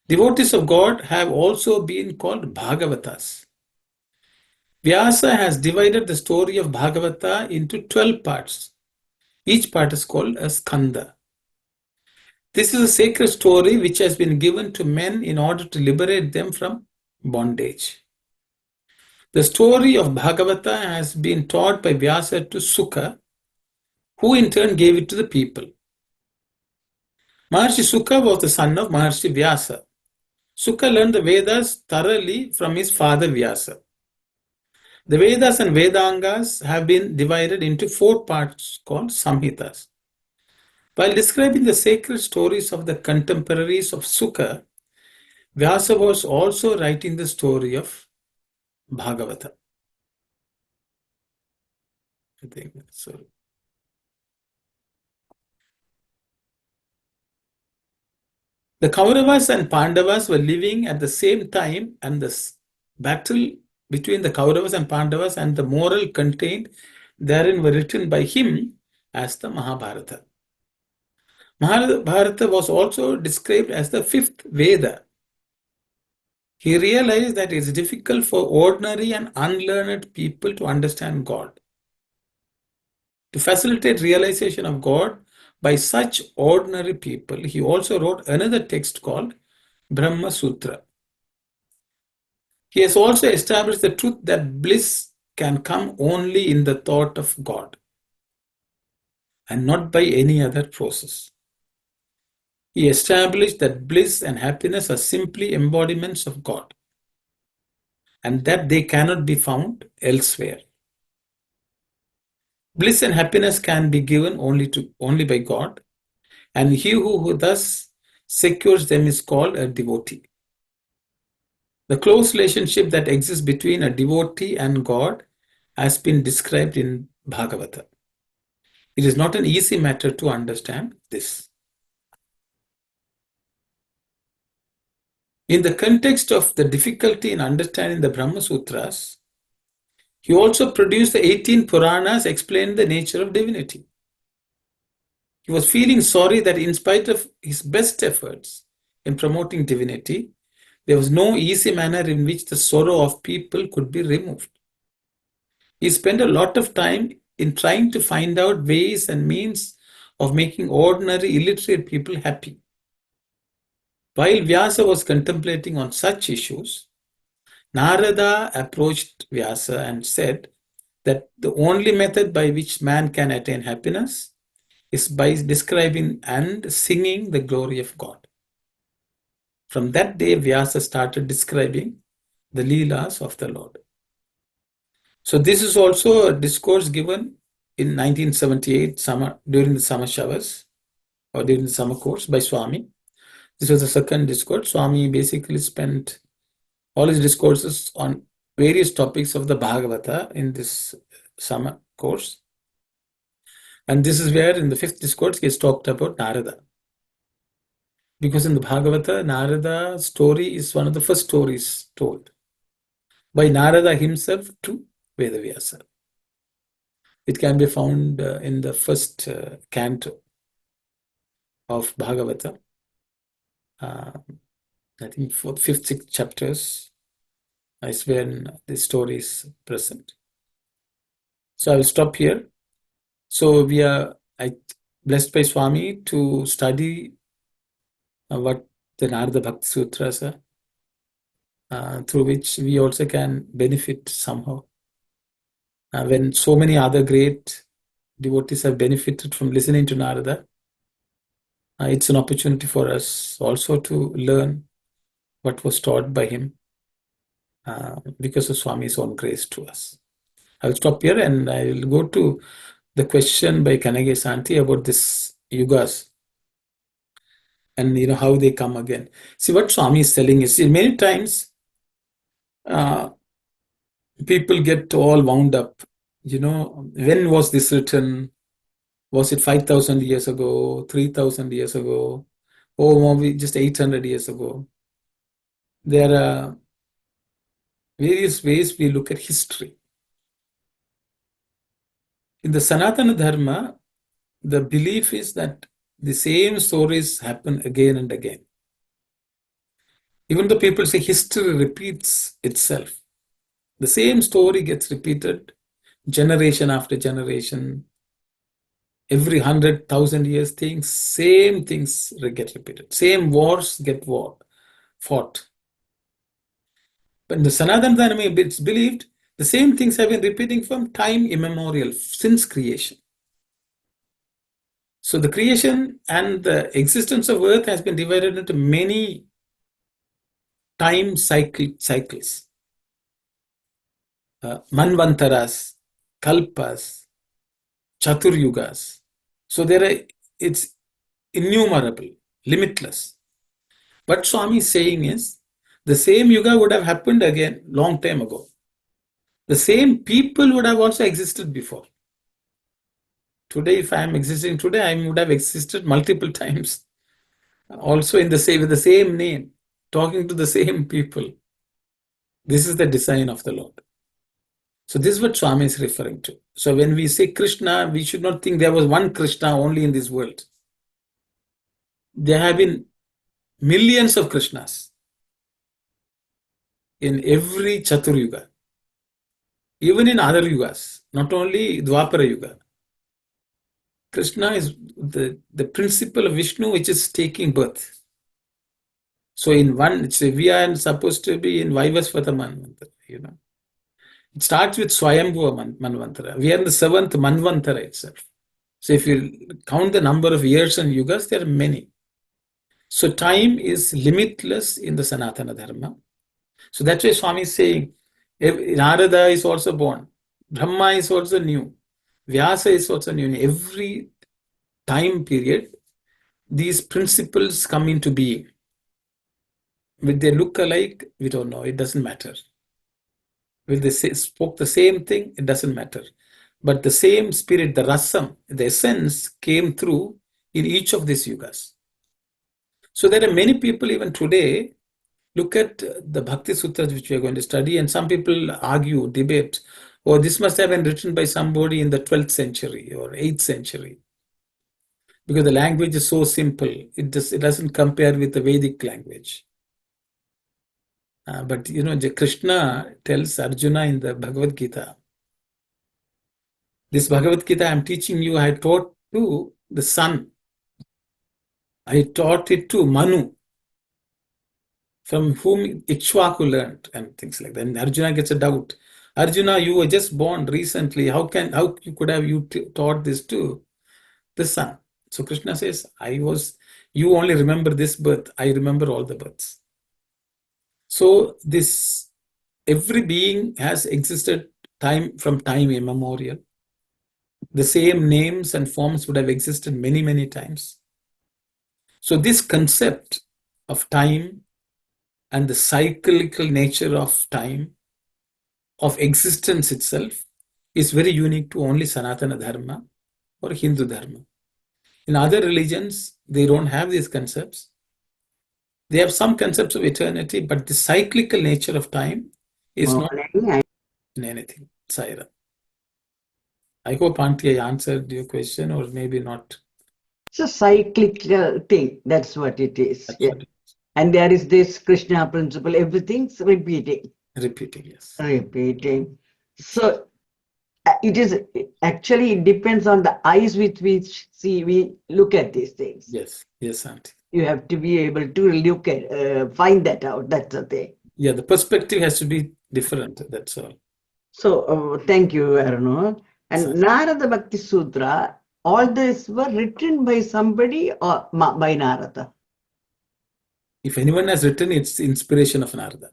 Devotees of God have also been called Bhagavatas. Vyasa has divided the story of Bhagavata into 12 parts. Each part is called a skanda. This is a sacred story which has been given to men in order to liberate them from bondage. The story of Bhagavata has been taught by Vyasa to Sukha, who in turn gave it to the people. Maharshi Sukha was the son of Maharshi Vyasa. Sukha learned the Vedas thoroughly from his father Vyasa. The Vedas and Vedangas have been divided into 4 parts called Samhitas. While describing the sacred stories of the contemporaries of Sukha, Vyasa was also writing the story of Bhagavata. I think so. The Kauravas and Pandavas were living at the same time, and the battle between the Kauravas and Pandavas and the moral contained therein were written by him as the Mahabharata. Mahabharata was also described as the 5th Veda. He realized that it is difficult for ordinary and unlearned people to understand God. To facilitate realization of God by such ordinary people, he also wrote another text called Brahma Sutra. He has also established the truth that bliss can come only in the thought of God and not by any other process. He established that bliss and happiness are simply embodiments of God and that they cannot be found elsewhere. Bliss and happiness can be given only by God, and he who thus secures them is called a devotee. The close relationship that exists between a devotee and God has been described in Bhagavata. It is not an easy matter to understand this. In the context of the difficulty in understanding the Brahma Sutras, he also produced the 18 Puranas explaining the nature of divinity. He was feeling sorry that in spite of his best efforts in promoting divinity, there was no easy manner in which the sorrow of people could be removed. He spent a lot of time in trying to find out ways and means of making ordinary illiterate people happy. While Vyasa was contemplating on such issues, Narada approached Vyasa and said that the only method by which man can attain happiness is by describing and singing the glory of God. From that day, Vyasa started describing the Leelas of the Lord. So this is also a discourse given in 1978 during the summer showers or during the summer course by Swami. This was the second discourse. Swami basically spent all his discourses on various topics of the Bhagavata in this summer course. And this is where in the fifth discourse he has talked about Narada. Because in the Bhagavata, Narada's story is one of the first stories told by Narada himself to Vedavyasa. It can be found in the first canto of Bhagavata. I think for fifth, sixth chapters is when the story is present. So I will stop here. So we are blessed by Swami to study what the Narada Bhakti Sutras are, through which we also can benefit somehow. When so many other great devotees have benefited from listening to Narada, it's an opportunity for us also to learn what was taught by him because of Swami's own grace to us. I will stop here and I will go to the question by Kanage Santi about this yugas and how they come again. See, what Swami is telling is, many times people get all wound up. When was this written? Was it 5,000 years ago, 3,000 years ago, or maybe just 800 years ago? There are various ways we look at history. In the Sanatana Dharma, the belief is that the same stories happen again and again. Even though people say history repeats itself, the same story gets repeated generation after generation. Every 100,000 years, same things get repeated. Same wars get fought. But in the Sanatana Dharma, it's believed the same things have been repeating from time immemorial, since creation. So the creation and the existence of earth has been divided into many time cycles. Manvantaras, Kalpas, Chaturyugas. So it's innumerable, limitless. What Swami is saying is, the same yuga would have happened again long time ago. The same people would have also existed before. Today, if I am existing today, I would have existed multiple times. Also with the same name, talking to the same people. This is the design of the Lord. So this is what Swami is referring to. So when we say Krishna, we should not think there was one Krishna only in this world. There have been millions of Krishnas in every Chatur Yuga, even in other yugas, not only Dwapara Yuga. Krishna is the principle of Vishnu which is taking birth. So we are supposed to be in Vaivasvata Manvantara, It starts with Swayambhuva Manvantara. We are in the seventh Manvantara itself. So if you count the number of years and yugas, there are many. So time is limitless in the Sanatana Dharma. So that's why Swami is saying, Narada is also born, Brahma is also new, Vyasa is also new. In every time period, these principles come into being. Will they look alike? We don't know. It doesn't matter. Will they spoke the same thing? It doesn't matter. But the same spirit, the rasam, the essence came through in each of these yugas. So there are many people even today look at the Bhakti Sutras which we are going to study, and some people argue, debate, oh, this must have been written by somebody in the 12th century or 8th century. Because the language is so simple, it doesn't compare with the Vedic language. But Krishna tells Arjuna in the Bhagavad Gita, this Bhagavad Gita I'm teaching you, I taught to the sun. I taught it to Manu, from whom Ikshvaku learned, and things like that. And Arjuna gets a doubt. Arjuna, you were just born recently. How you could have taught this to the sun? So Krishna says, you only remember this birth. I remember all the births. So every being has existed from time immemorial. The same names and forms would have existed many, many times. So this concept of time and the cyclical nature of time, of existence itself, is very unique to only Sanatana Dharma or Hindu Dharma. In other religions, they don't have these concepts. They have some concepts of eternity, but the cyclical nature of time is not in anything. Saira. I hope, Auntie, I answered your question, or maybe not. It's a cyclical thing. That's what it is. That's Yeah. what it is. And there is this Krishna principle. Everything's repeating. Repeating, yes. Repeating. So it is actually, it depends on the eyes with which we look at these things. Yes, yes, Auntie. You have to be able to look at, find that out. That's the thing. Yeah, the perspective has to be different. That's all. So thank you, Arno. And Narada Bhakti Sutra, all this were written by somebody or by Narada? If anyone has written, it's the inspiration of Narada.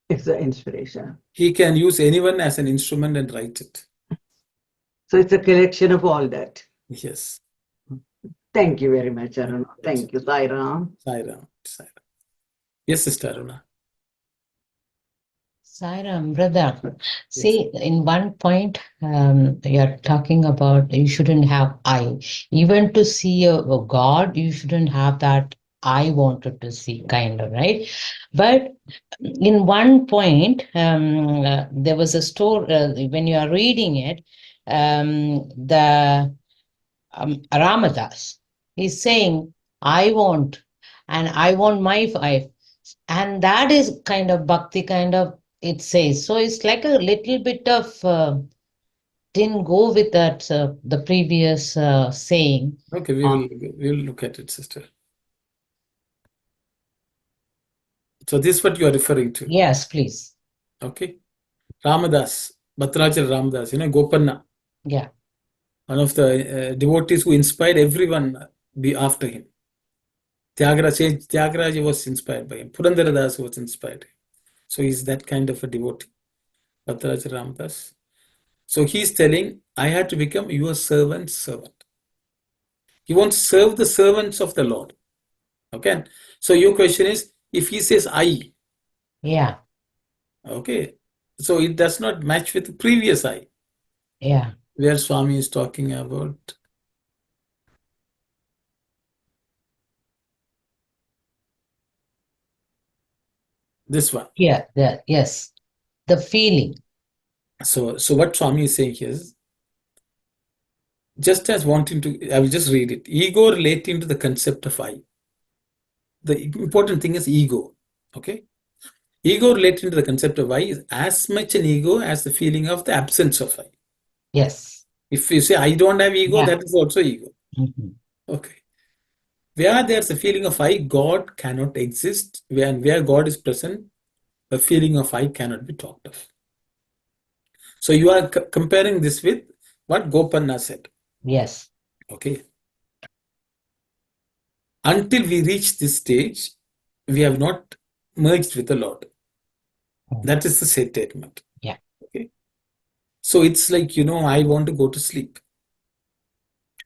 It's the inspiration. He can use anyone as an instrument and write it. So it's a collection of all that. Yes. Thank you very much, Aruna. Thank you, Sairam. Sairam. Yes, Sister Aruna. Sairam, brother. See, in one point, you're talking about you shouldn't have I. Even to see a God, you shouldn't have that I wanted to see, kind of, right? But in one point, there was a story, when you are reading it, the Ramadas is saying, I want, and I want my wife. And that is kind of bhakti, kind of, it says. So it's like a little bit of, didn't go with that, the previous saying. Okay, we'll look at it, Sister. So this is what you are referring to. Yes, please. Okay. Ramadas, Bhattacharya Ramadas, Gopanna. Yeah. One of the devotees who inspired everyone be after him. Tyagaraja was inspired by him. Purandaradas was inspired. So he's that kind of a devotee. Bhattacharya Ramadas. So he's telling, I had to become your servant's servant. He wants to serve the servants of the Lord. Okay. So your question is, if he says I. Yeah. Okay. So it does not match with the previous I. Yeah. Where Swami is talking about this one. Yeah. Yes. The feeling. So what Swami is saying here is, just as wanting to, I will just read it. Ego relating to the concept of I. The important thing is ego. Okay. Ego relating to the concept of I is as much an ego as the feeling of the absence of I. Yes. If you say I don't have ego, Yeah. that is also ego. Mm-hmm. Okay. Where there's a feeling of I, God cannot exist. Where God is present, a feeling of I cannot be talked of. So you are comparing this with what Gopanna said. Yes. Okay. Until we reach this stage, we have not merged with the Lord. That is the statement. Yeah. Okay. So it's like, I want to go to sleep.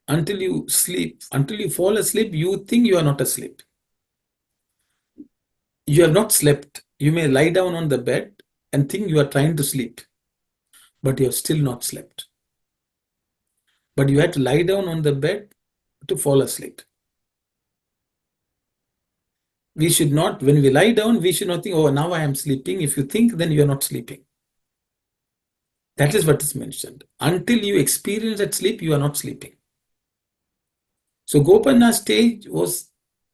Until you sleep, until you fall asleep, you think you are not asleep. You have not slept. You may lie down on the bed and think you are trying to sleep, but you have still not slept. But you had to lie down on the bed to fall asleep. We should not, when we lie down, we should not think, oh, now I am sleeping. If you think, then you are not sleeping. That is what is mentioned. Until you experience that sleep, you are not sleeping. So Gopalna's stage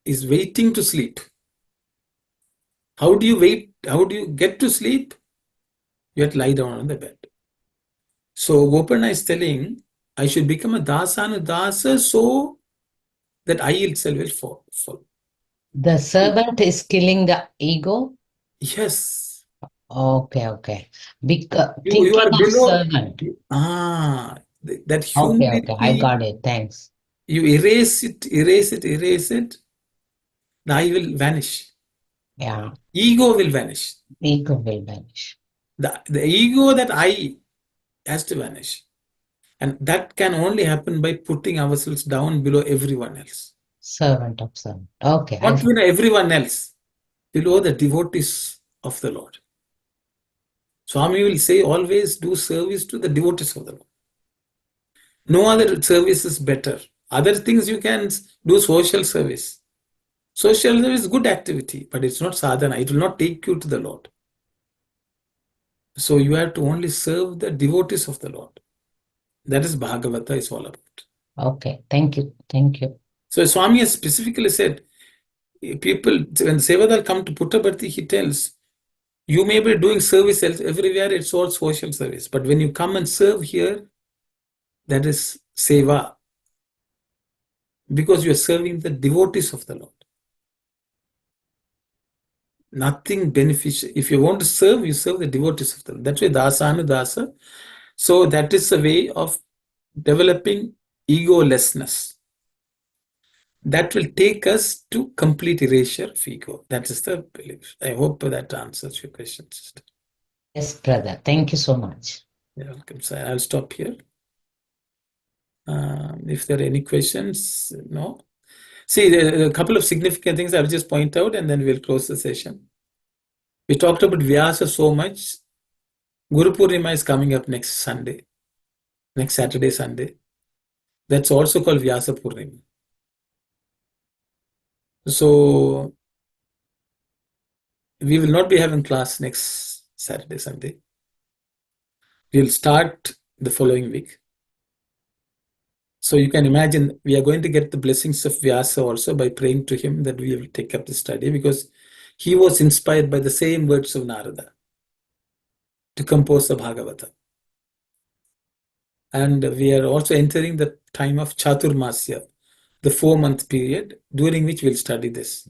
is waiting to sleep. How do you wait? How do you get to sleep? You have to lie down on the bed. So Gopalna is telling, I should become a dasa so that I itself will fall. The servant is killing the ego. Yes. Okay. You Thinking are of below. servant. That Okay. I humility, got it. Thanks. you erase it, the I will vanish. Yeah. Ego will vanish. Ego will vanish. The ego that I has to vanish. And that can only happen by putting ourselves down below everyone else. Servant of servant. Okay. Not below everyone else, below the devotees of the Lord. Swami will say, always do service to the devotees of the Lord. No other service is better. Other things you can do social service. Social service is good activity, but it's not sadhana. It will not take you to the Lord. So you have to only serve the devotees of the Lord. That is Bhagavata is all about. Okay. Thank you. So Swami has specifically said, people, when Sevadal come to Puttaparthi, he tells, you may be doing service everywhere, it's all social service. But when you come and serve here, that is Seva. Because you are serving the devotees of the Lord. Nothing beneficial. If you want to serve, you serve the devotees of the Lord. That's why Dasanudasa. So that is a way of developing egolessness. That will take us to complete erasure of ego. That is the belief. I hope that answers your question, sister. Yes, brother. Thank you so much. You're welcome. So I'll stop here. If there are any questions, no. See, there are a couple of significant things I'll just point out and then we'll close the session. We talked about Vyasa so much. Guru Purnima is coming up next Saturday, Sunday. That's also called Vyasa Purnima. So we will not be having class next Saturday, Sunday. We'll start the following week. So you can imagine we are going to get the blessings of Vyasa also by praying to him that we will take up the study, because he was inspired by the same words of Narada to compose the Bhagavata. And we are also entering the time of Chaturmasya, the 4-month period during which we'll study this.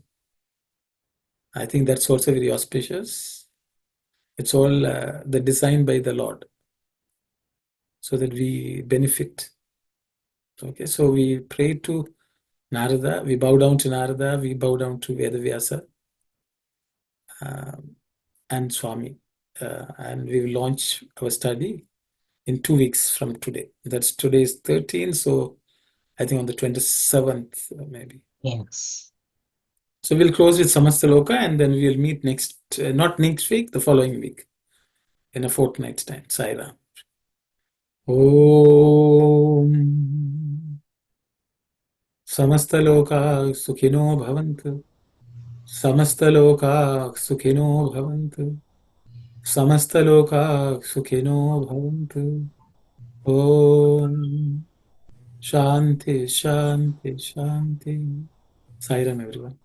I think that's also very auspicious. It's all the design by the Lord so that we benefit. Okay, so we pray to Narada, we bow down to Narada, we bow down to Vedavyasa and Swami. And we will launch our study in 2 weeks from today. Today is 13, so I think on the 27th maybe. Yes. So we'll close with Samastaloka and then we'll meet not next week, the following week, in a fortnight's time. Sai Ram. Om Samastaloka Sukhino Bhavantu. Samastaloka Sukhino Bhavantu. Samastaloka Sukhino Bhavantu. Om Shanti, Shanti, Shanti. Sai Ram, everyone.